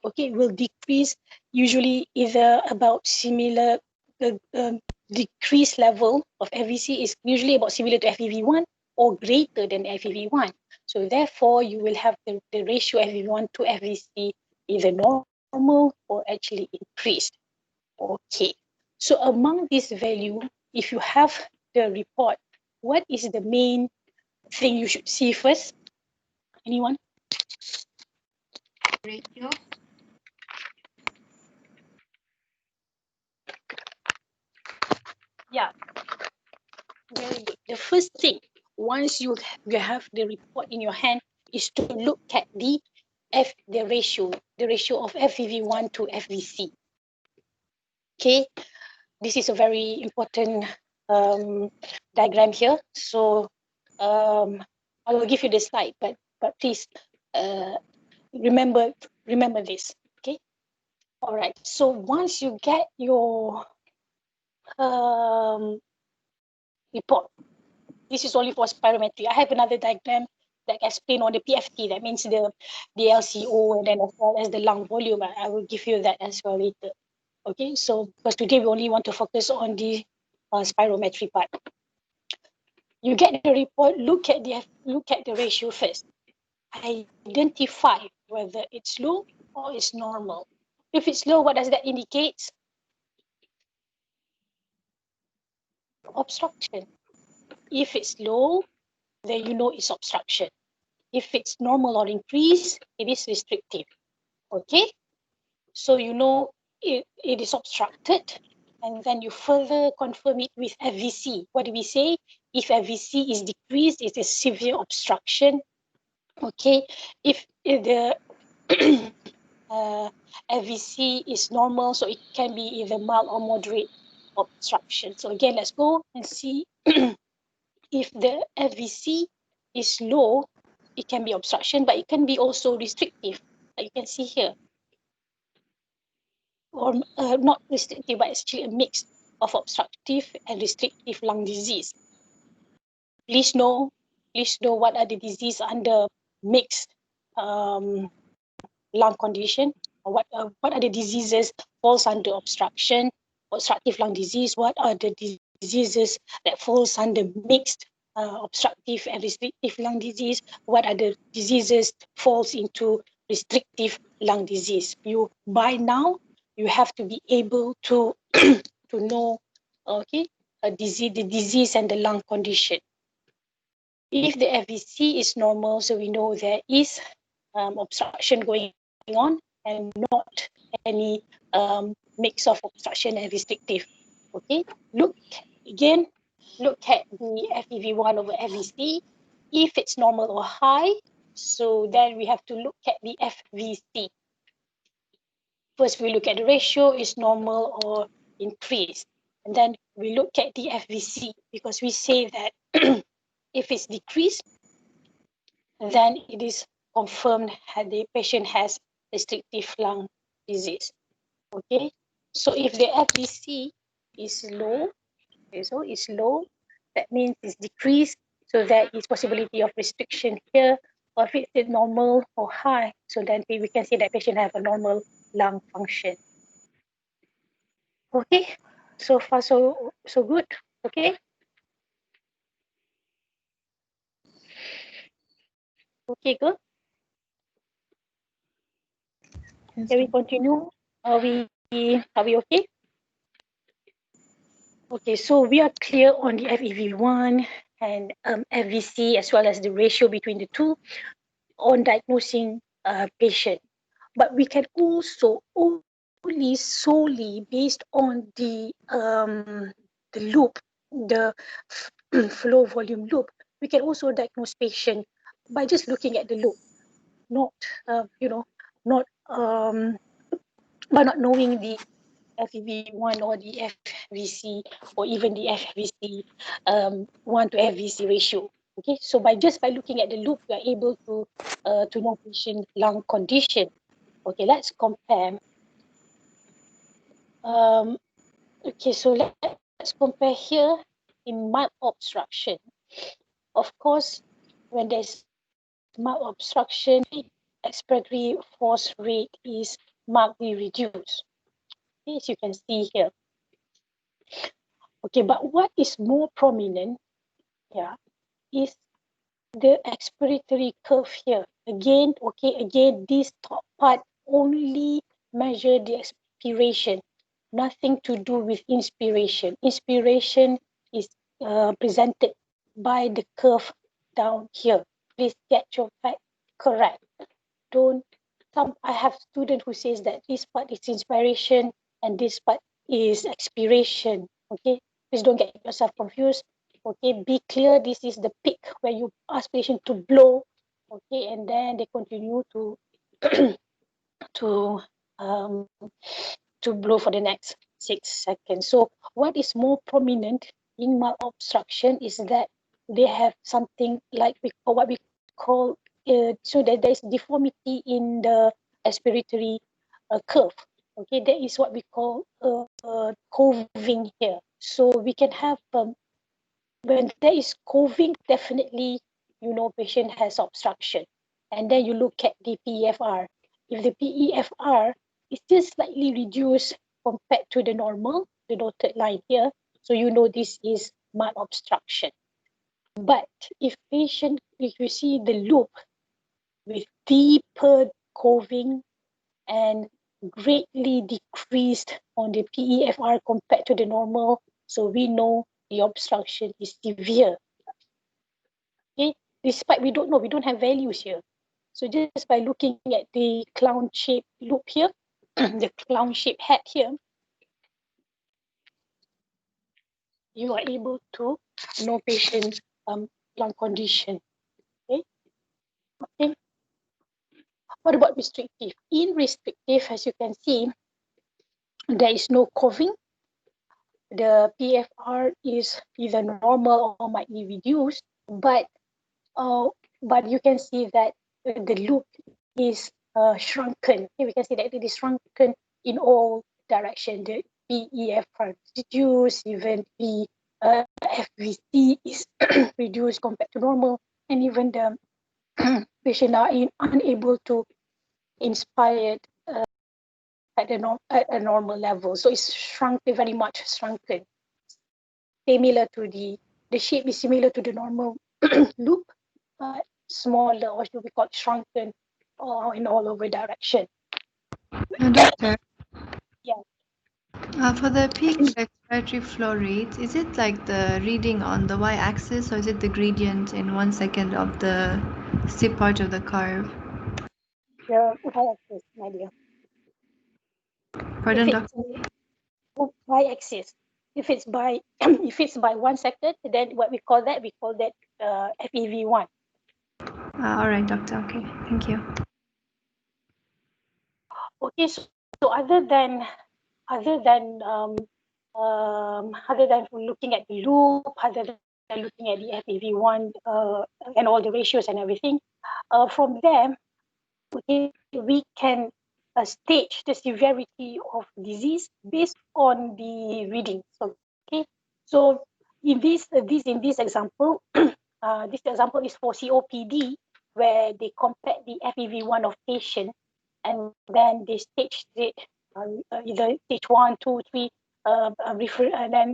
okay, will decrease usually either about similar, decrease level of FVC is usually about similar to FEV1 or greater than FEV1. So therefore, you will have the ratio FEV1 to FVC either normal or actually increased. Okay, so among this value, if you have the report, what is the main thing you should see first? Anyone? Ratio. Yeah, very good. The first thing, once you have the report in your hand, is to look at the ratio of FEV1 to FVC. Okay, this is a very important diagram here. So I will give you the slide, but please remember this. Okay. All right. So once you get your report, this is only for spirometry. I have another diagram that explain on the PFT. That means the LCO, and then as well as the lung volume. I will give you that as well later. Okay. So because today we only want to focus on the spirometry part. You get the report. Look at the ratio first. Identify whether it's low or it's normal. If it's low, what does that indicate? Obstruction. If it's low, then you know it's obstruction. If it's normal or increased, it is restrictive. Okay? So you know it is obstructed, and then you further confirm it with FVC. What do we say? If FVC is decreased, it is severe obstruction. Okay? If the FVC is normal, so it can be either mild or moderate obstruction. So again, let's go and see if the FVC is low, it can be obstruction, but it can be also restrictive, like you can see here. Or not restrictive, but it's actually a mix of obstructive and restrictive lung disease. Please know what are the disease under mixed lung condition, or what are the diseases falls under obstructive lung disease, what are the diseases that falls under mixed obstructive and restrictive lung disease, what are the diseases falls into restrictive lung disease. By now you have to be able to to know, okay, the disease and the lung condition. If the FVC is normal, so we know there is obstruction going on and not any mix of obstruction and restrictive. Okay, look again, look at the FEV1 over FVC. If it's normal or high, so then we have to look at the FVC. First, we look at the ratio, is normal or increased. And then we look at the FVC because we say that if it's decreased, then it is confirmed that the patient has restrictive lung disease. Okay, so if the FVC is low, okay, so it's low, that means it's decreased, so there is possibility of restriction here. Or if it's normal or high, so then we can say that patient have a normal lung function. Okay, so far so good. Okay. Okay, good. Yes, Can we continue? Are we okay? Okay, so we are clear on the FEV1 and FVC as well as the ratio between the two on diagnosing a patient. But we can also only solely based on the loop, the flow volume loop, we can also diagnose patient by just looking at the loop, not not by not knowing the FEV1 or the FVC or even the FVC 1 to FVC ratio. Okay, so by looking at the loop, we are able to know patient lung condition. Okay, let's compare. Okay, so let's compare here in mild obstruction. Of course, when there's mild obstruction, expiratory force rate is markedly reduced. Okay, as you can see here. Okay, but what is more prominent, yeah, is the expiratory curve here. Again, this top part only measure the expiration, nothing to do with inspiration. Inspiration is presented by the curve down here. Please get your fact correct. I have student who says that this part is inspiration and this part is expiration. Okay, please don't get yourself confused. Okay, be clear, this is the peak where you ask patient to blow, okay, and then they continue to to um, to blow for the next 6 seconds. So what is more prominent in mild obstruction is that they have something like what we call so that there is deformity in the expiratory curve. Okay, that is what we call coving here. So we can have when there is coving, definitely patient has obstruction, and then you look at the PEFR. If the PEFR is still slightly reduced compared to the normal, the dotted line here, so this is mild obstruction. But if you see the loop with deeper coving and greatly decreased on the PEFR compared to the normal, so we know the obstruction is severe. Okay, despite we don't know, we don't have values here. So just by looking at the clown shape loop here, the clown shape head here, you are able to know patient's lung condition. Okay. Okay. What about restrictive? In restrictive, as you can see, there is no coughing. The PFR is either normal or might be reduced, but you can see that the loop is shrunken. Okay, we can see that it is shrunken in all directions. The PEFR is reduced, even the FVC is reduced compared to normal, and even the patient are unable to inspire at a normal level. So it's shrunken, very much shrunken. Similar to the shape is similar to the normal loop, but smaller, or should we call it shrunken, or in all over direction. Doctor, Yeah. for the peak expiratory flow rate, is it like the reading on the y-axis or is it the gradient in 1 second of the steep part of the curve? The y-axis, my dear. Pardon, If Doctor? it's y-axis. If it's by if it's by 1 second, then what we call that FEV1. All right, doctor. Okay, thank you. Okay, so other than looking at the loop, other than looking at the FEV1 and all the ratios and everything, from there, okay, we can stage the severity of disease based on the readings. Okay, so in this example, this example is for COPD, where they compare the FEV1 of patient, and then they staged it either stage 1, 2, 3, and then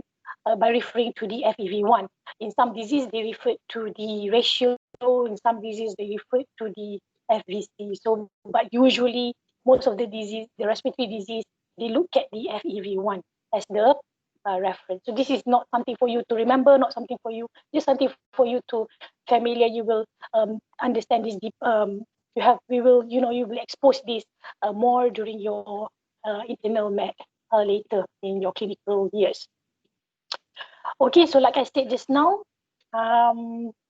by referring to the FEV1. In some disease, they refer to the ratio. In some disease, they refer to the FVC. So, but usually, most of the disease, the respiratory disease, they look at the FEV1 as the reference. So this is not something for you to remember, not something for you, just something for you to familiar. You will understand this deep. You will expose this more during your internal med later in your clinical years. Okay, so like I said just now,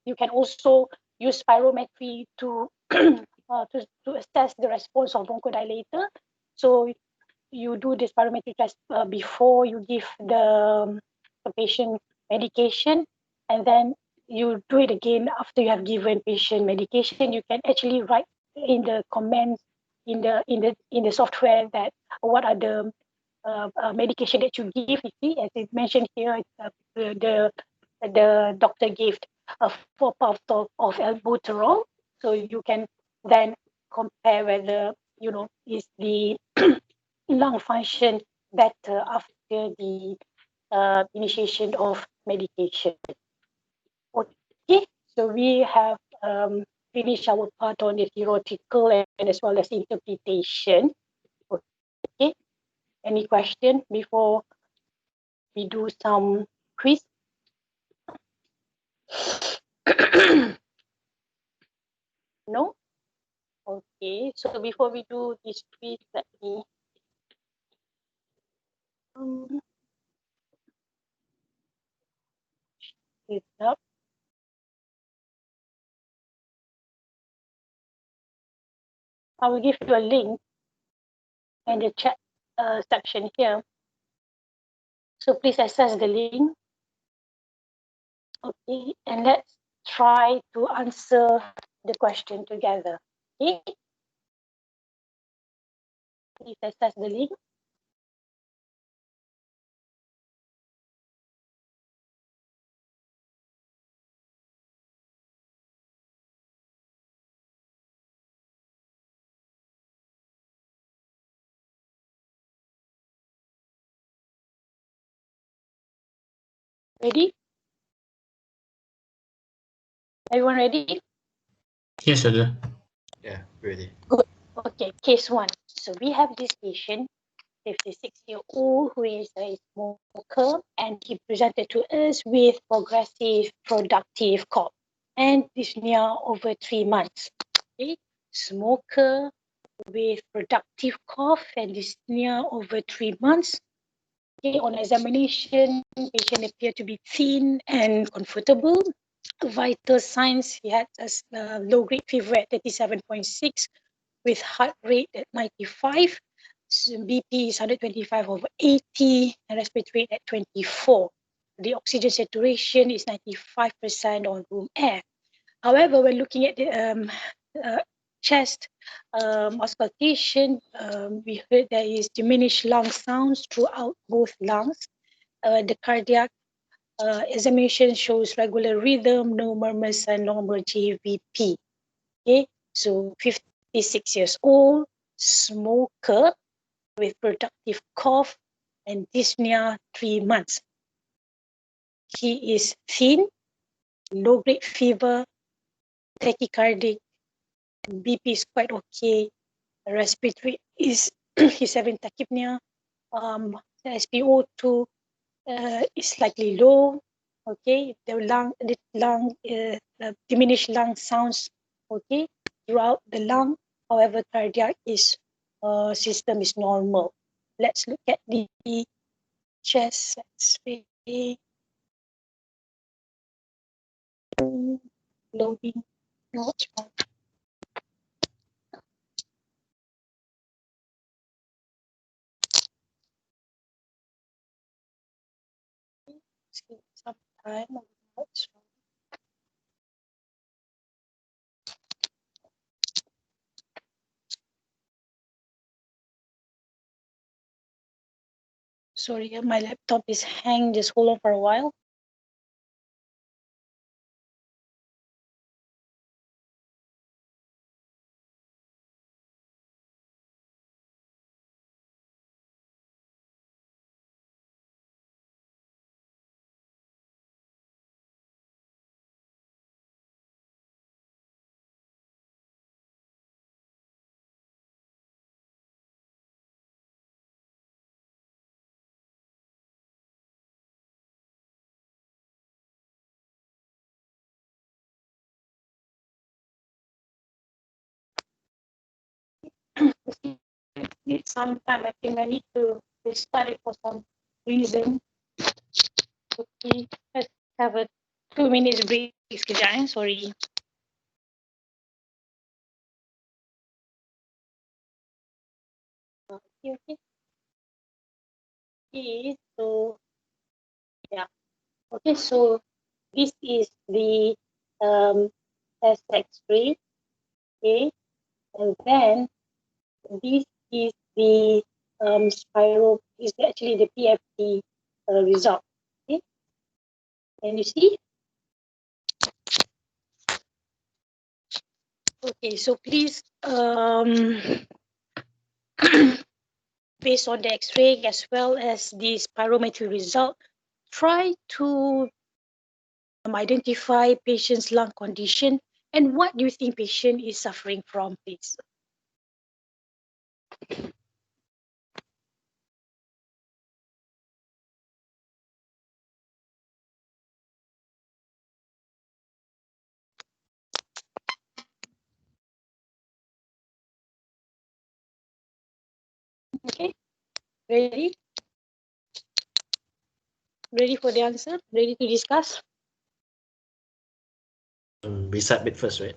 you can also use spirometry to to assess the response of bronchodilator. So you do this spirometry test before you give the patient medication, and then you do it again after you have given patient medication. You can actually write in the comments in the software that what are the medication that you give. You see, as it mentioned here, the doctor gave 4 puffs of albuterol. So you can then compare whether is the lung function better after the initiation of medication. Okay, so we have finished our part on the theoretical and as well as interpretation. Okay, any question before we do some quiz? No? Okay, so before we do this quiz, let me it up. I will give you a link in the chat section here. So please access the link. Okay, and let's try to answer the question together. Okay, please access the link. Ready? Everyone ready? Yes, doctor. Yeah, ready. Good. Okay, case 1. So we have this patient, 56-year-old, who is a smoker, and he presented to us with progressive productive cough and dyspnea over 3 months. Okay, smoker with productive cough and dyspnea over 3 months. Okay, on examination, patient appeared to be thin and comfortable. Vital signs, he had a low-grade fever at 37.6 with heart rate at 95. So BP is 125 over 80 and respiratory rate at 24. The oxygen saturation is 95% on room air. However, when looking at the chest auscultation, we heard there is diminished lung sounds throughout both lungs. The cardiac examination shows regular rhythm, no murmurs, and normal GVP. Okay, so 56 years old, smoker with productive cough and dyspnea 3 months. He is thin, low-grade fever, tachycardic, BP is quite okay. Respiratory is he's having tachypnea. The SpO2 is slightly low. Okay, the diminished lung sounds okay throughout the lung. However, cardiac system is normal. Let's look at the chest X-ray. Loading. No, it's wrong. Some time. What's wrong? Sorry, my laptop is hanging. Just hold on for a while. Need some time. I think I need to restart it for some reason. Okay, let's have a 2 minutes break. Sekejap, sorry. Okay. Okay, so yeah. Okay, so this is the chest X-ray. Okay, and then this is the spiral. Is actually the PFT result. Okay, can you see? Okay, so please based on the X-ray as well as the spirometry result, try to identify patient's lung condition and what do you think patient is suffering from, please? Okay, ready? Ready for the answer? Ready to discuss? We submit first, right?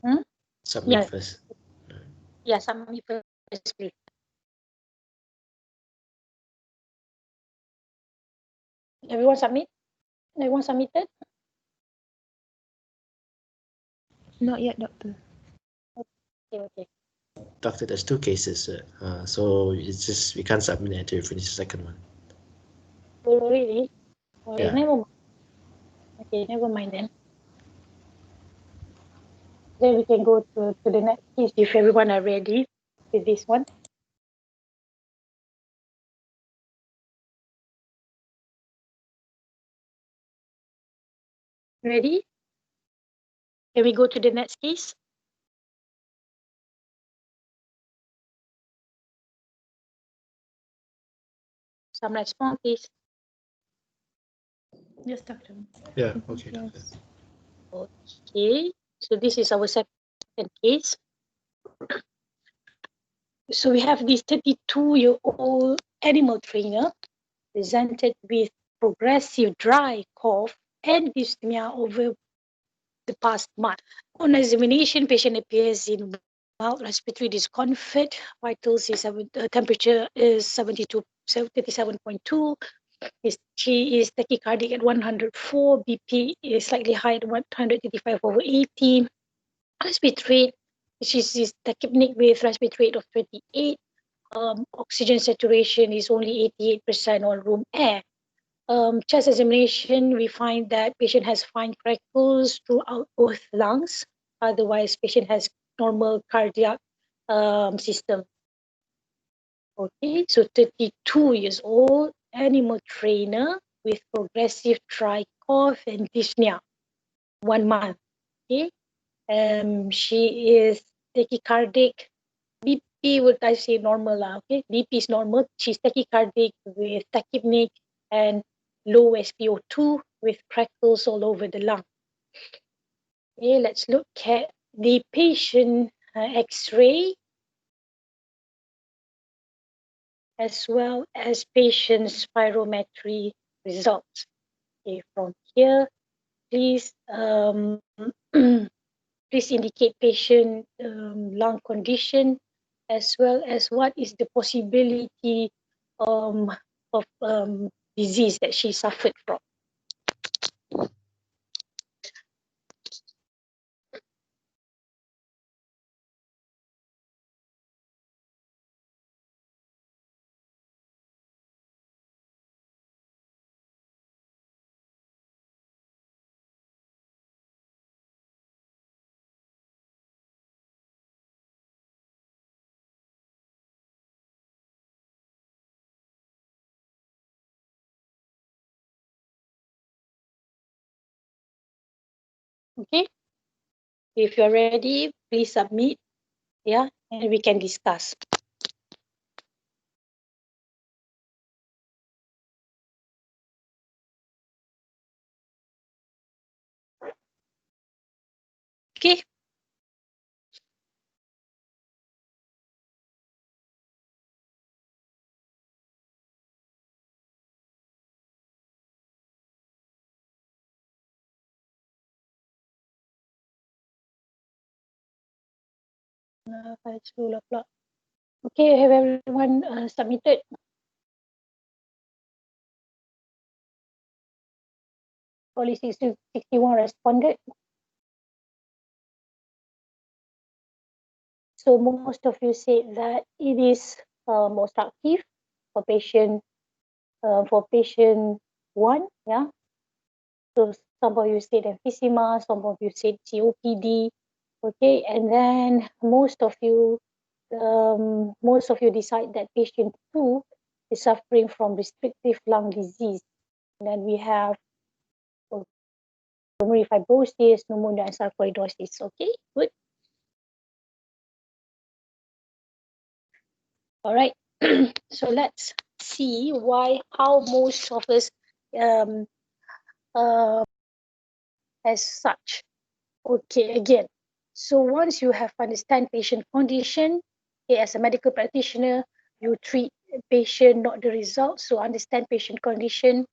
Hmm? Submit Yeah. first. Yeah, submit first, please. Everyone submit? Everyone submitted? Not yet, doctor. Okay. Doctor, there's 2 cases, so it's just we can't submit until you finish the second one. Oh, really? Oh, Yeah. never mind. Okay, never mind then. Then we can go to the next case if everyone are ready with this one. Ready? Can we go to the next case? Some response, please. Yes, doctor. Yeah. Okay. Yes. Okay, so this is our second case. So we have this 32-year-old animal trainer presented with progressive dry cough and dyspnea over the past month. On examination, patient appears in mild respiratory discomfort. Vitals is temperature is 37.2. She is tachycardic at 104. BP is slightly high at 135/80. Respiratory rate, she is tachypneic with respiratory rate of 28. Oxygen saturation is only 88% on room air. Chest examination, we find that patient has fine freckles throughout both lungs. Otherwise, patient has normal cardiac system. Okay, so 32 years old, animal trainer with progressive dry cough and dyspnea, 1 month. Okay, she is tachycardic. BP would I say normal lah. Okay, BP is normal. She's tachycardic with tachypneic and low SpO2 with crackles all over the lung. Okay, let's look at the patient X-ray. as well as patient spirometry results. Okay, from here, please please indicate patient lung condition as well as what is the possibility of disease that she suffered from. Okay, if you're ready, please submit, yeah, and we can discuss. Okay. Okay, have everyone submitted? Only 61 responded. So most of you said that it is obstructive for patient 1, yeah. So some of you said emphysema, some of you said COPD, okay, and then most of you decide that patient 2 is suffering from restrictive lung disease. And then we have pulmonary fibrosis, pneumonia, and sarcoidosis. Okay, good. All right. So let's see how most of us as such. Okay, again. So once you have understand patient condition, okay, as a medical practitioner, you treat patient, not the result. So understand patient condition,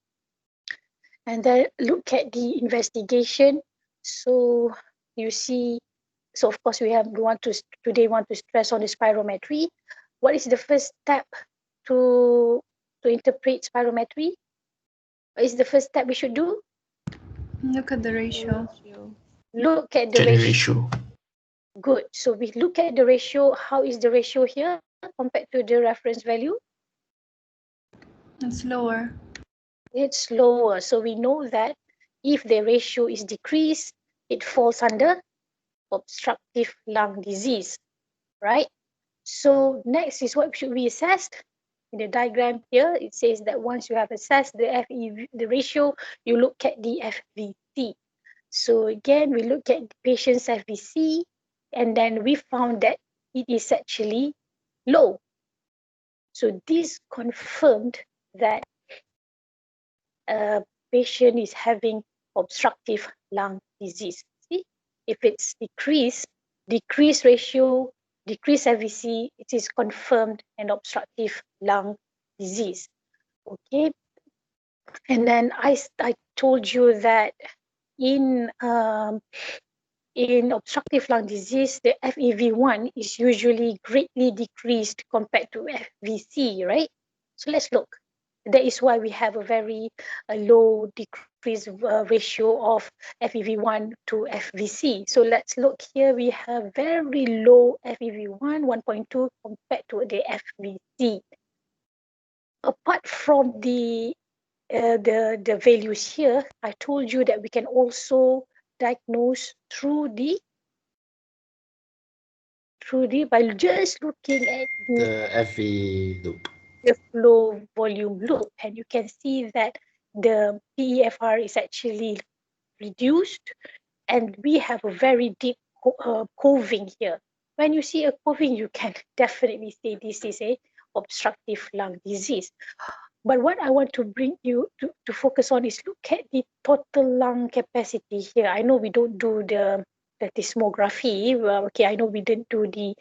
and then look at the investigation. So you see, so of course we want to stress on the spirometry. What is the first step to interpret spirometry? What is the first step we should do? Look at the ratio. Look at the ratio. Good. So we look at the ratio. How is the ratio here compared to the reference value? It's lower. It's lower. So we know that if the ratio is decreased, it falls under obstructive lung disease, right? So next is what should be assessed. In the diagram here, it says that once you have assessed the FEV, the ratio, you look at the FVC. So again, we look at the patient's FVC, and then we found that it is actually low. So this confirmed that a patient is having obstructive lung disease. See, if it's decreased ratio, decreased FVC, it is confirmed an obstructive lung disease. Okay, and then I told you that in obstructive lung disease, the FEV1 is usually greatly decreased compared to FVC, right? So let's look. That is why we have a very low decrease ratio of FEV1 to FVC. So let's look here. We have very low FEV1, 1.2 compared to the FVC. Apart from the values here, I told you that we can also diagnose through the by just looking at The FV loop. the flow volume loop, and you can see that the PEFR is actually reduced, and we have a very deep coving here. When you see a coving, you can definitely say this is a obstructive lung disease. But what I want to bring you to focus on is look at the total lung capacity here. I know we don't do the seismography. Okay, I know we didn't do the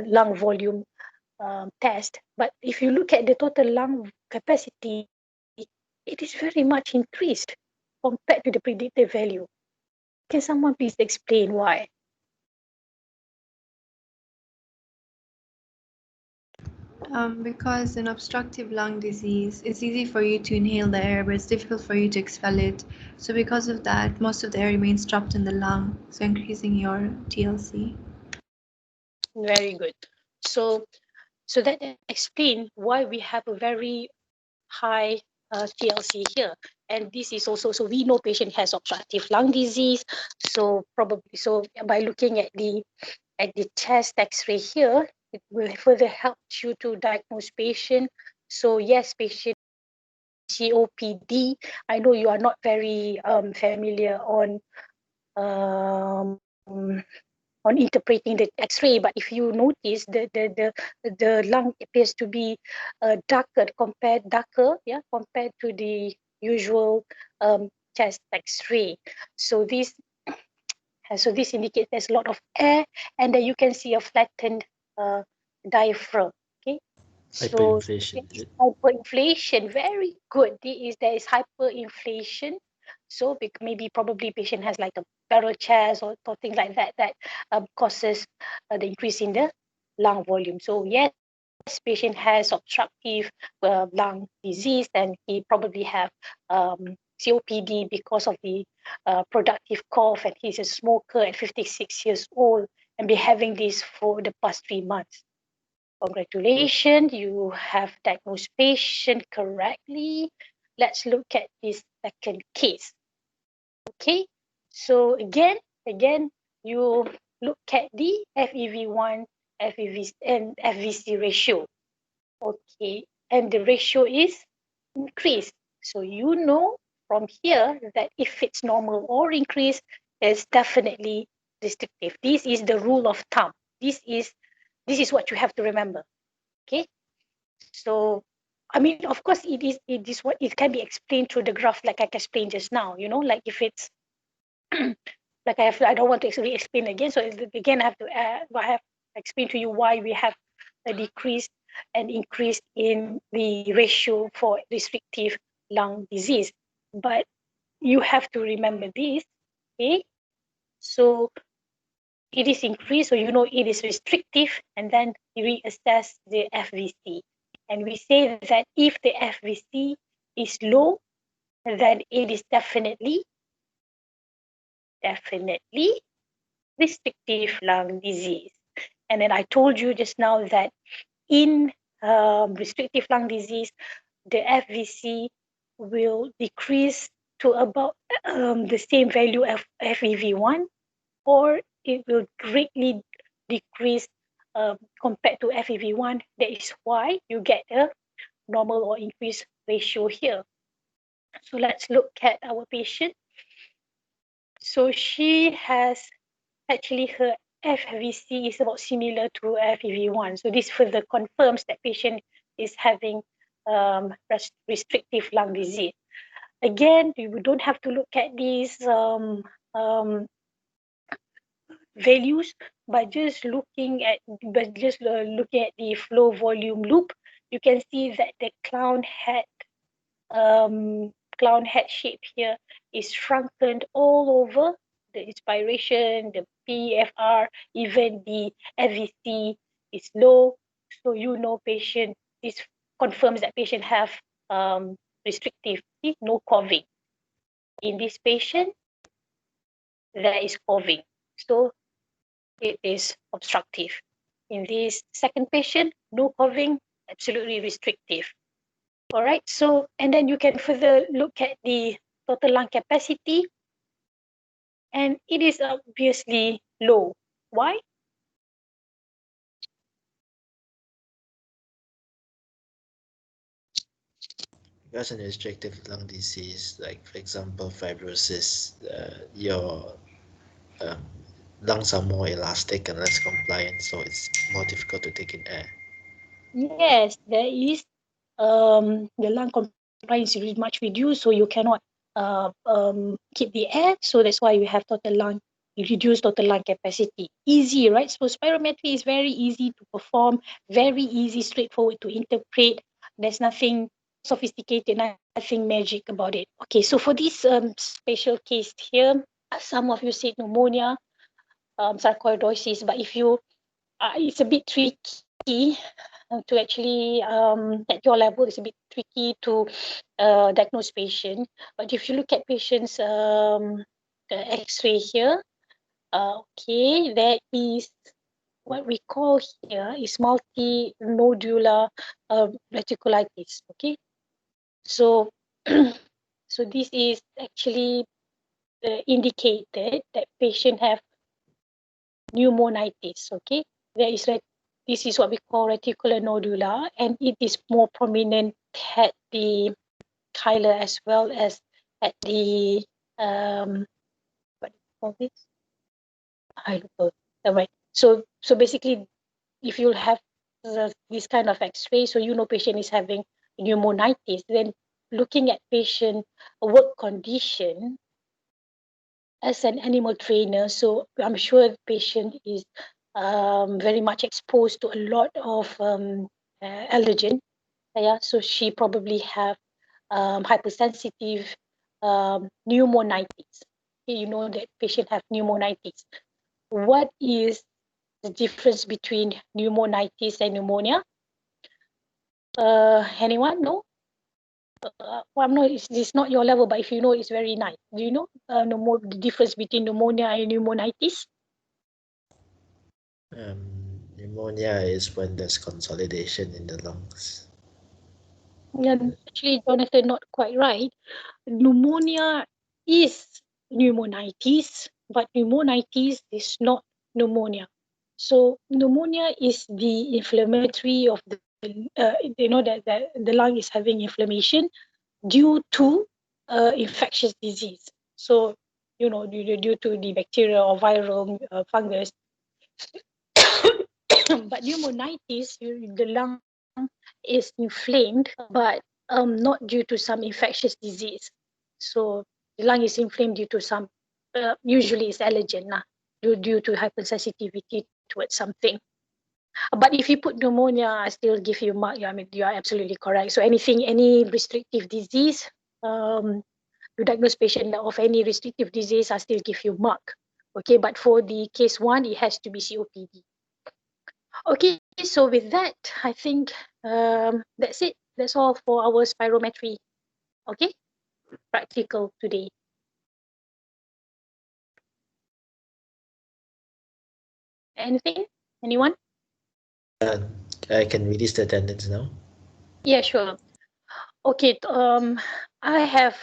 lung volume test. But if you look at the total lung capacity, it is very much increased compared to the predicted value. Can someone please explain why? Because in obstructive lung disease, it's easy for you to inhale the air, but it's difficult for you to expel it. So because of that, most of the air remains trapped in the lung, so increasing your TLC. Very good. So that explains why we have a very high TLC here. And this is also, so we know patient has obstructive lung disease. So probably, so by looking at the chest X-ray here, it will further help you to diagnose patient. So yes, patient COPD. I know you are not very familiar um, on interpreting the X-ray, but if you notice the lung appears to be compared to the usual chest X-ray. So this indicates there's a lot of air, and then you can see a flattened diaphragm. Okay, so Hyperinflation, is it? hyperinflation, very good. There is hyperinflation. So maybe probably patient has like a barrel chest or things like that causes the increase in the lung volume. So yes, patient has obstructive lung disease, and he probably have COPD because of the productive cough, and he's a smoker at 56 years old and be having this for the past 3 months. Congratulations, you have diagnosed patient correctly. Let's look at this second case. Okay, so again, you look at the FEV1, FEV and FVC ratio. Okay, and the ratio is increased. So you know from here that if it's normal or increased, it's definitely restrictive. This is the rule of thumb. This is what you have to remember. Okay, so I mean, of course, it is what it can be explained through the graph, like I explained just now. You know, like if it's like I don't want to explain again. So again, I have explained to you why we have a decrease and increase in the ratio for restrictive lung disease. But you have to remember this. Okay, so it is increased, so you know it is restrictive, and then you reassess the FVC. And we say that if the FVC is low, then it is definitely restrictive lung disease. And then I told you just now that in restrictive lung disease, the FVC will decrease to about the same value of FEV1, or it will greatly decrease compared to FEV1. That is why you get a normal or increased ratio here. So let's look at our patient. So she has actually her FVC is about similar to FEV1. So this further confirms that patient is having restrictive lung disease. Again, you don't have to look at these values, but just looking at the flow volume loop, you can see that the clown head shape here is shrunken all over the inspiration, the PFR, even the FVC is low. So you know this confirms that patient have restrictive, no coughing. In this patient, there is coughing. So it is obstructive. In this second patient, no coughing, absolutely restrictive. All right, so, and then you can further look at the total lung capacity, and it is obviously low. Why? Because in restrictive lung disease, like for example fibrosis, your lungs are more elastic and less compliant, so it's more difficult to take in air. Yes, there is the lung compliance is much reduced, so you cannot keep the air. So that's why you have total lung reduce total lung capacity. Easy, right? So spirometry is very easy to perform, very easy, straightforward to interpret. There's nothing sophisticated, nothing magic about it. Okay, so for this special case here, some of you said pneumonia, sarcoidosis, but if you, it's a bit tricky to actually, at your level, it's a bit tricky to diagnose patient. But if you look at patients' X-ray here, okay, there is what we call here is multinodular reticulitis. Okay, so so this is actually indicated that patient have pneumonitis. Okay, there is this is what we call reticular nodula, and it is more prominent at the chyla as well as at the what do you call this? I don't know. Right. So basically, if you have this kind of X-ray, so you know patient is having pneumonitis, then looking at patient work condition as an animal trainer, so I'm sure the patient is very much exposed to a lot of allergen. Yeah, so she probably have hypersensitive pneumonitis. Okay, you know that patient have pneumonitis. What is the difference between pneumonitis and pneumonia? Anyone know? Well, I'm not, it's not your level, but if you know, it's very nice. Do you know the difference between pneumonia and pneumonitis? Pneumonia is when there's consolidation in the lungs. Yeah, actually, Jonathan, not quite right. Pneumonia is pneumonitis, but pneumonitis is not pneumonia. So pneumonia is the inflammatory of the, you know, that the lung is having inflammation due to infectious disease. So, you know, due to the bacteria or viral fungus. But pneumonitis, the lung is inflamed, but not due to some infectious disease. So the lung is inflamed due to some, usually it's allergen, due to hypersensitivity towards something. But if you put pneumonia, I still give you mark. I mean, you are absolutely correct. So any restrictive disease, you diagnose patient of any restrictive disease, I still give you mark. Okay, but for the case 1, it has to be COPD. Okay, so with that, I think that's it. That's all for our spirometry. Okay, practical today. Anything? Anyone? I can release the attendance now. Yeah, sure. Okay, I have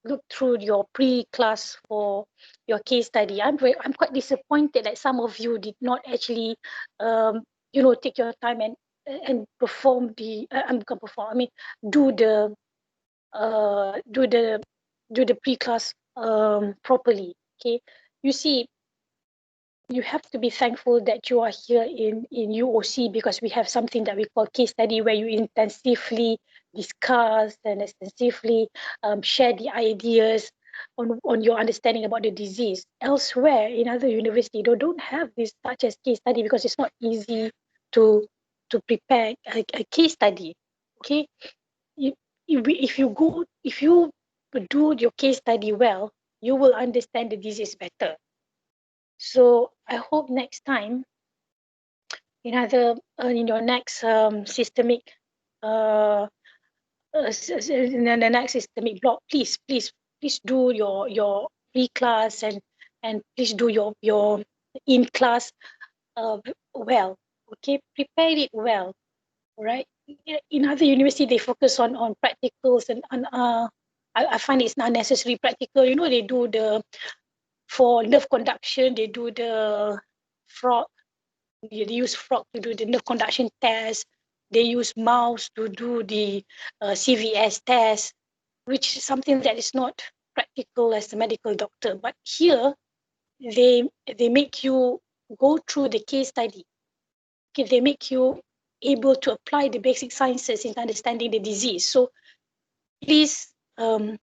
looked through your pre-class for your case study. I'm quite disappointed that some of you did not actually, you know, take your time and perform the. I mean, do the do the pre-class properly. Okay, you see, you have to be thankful that you are here in UOC, because we have something that we call case study, where you intensively discuss and extensively share the ideas on your understanding about the disease. Elsewhere in other universities, they don't have this such as case study, because it's not easy to prepare a case study. Okay, if you do your case study well, you will understand the disease better. So I hope next time, in your next systemic, in the next systemic block, please do your pre-class and please do your in-class well. Okay, prepare it well. All right. In other university, they focus on practicals and I find it's not necessarily practical. You know, they do for nerve conduction, they do the frog. They use frog to do the nerve conduction test. They use mouse to do the CVS test, which is something that is not practical as a medical doctor. But here, they make you go through the case study. Okay, they make you able to apply the basic sciences in understanding the disease. So please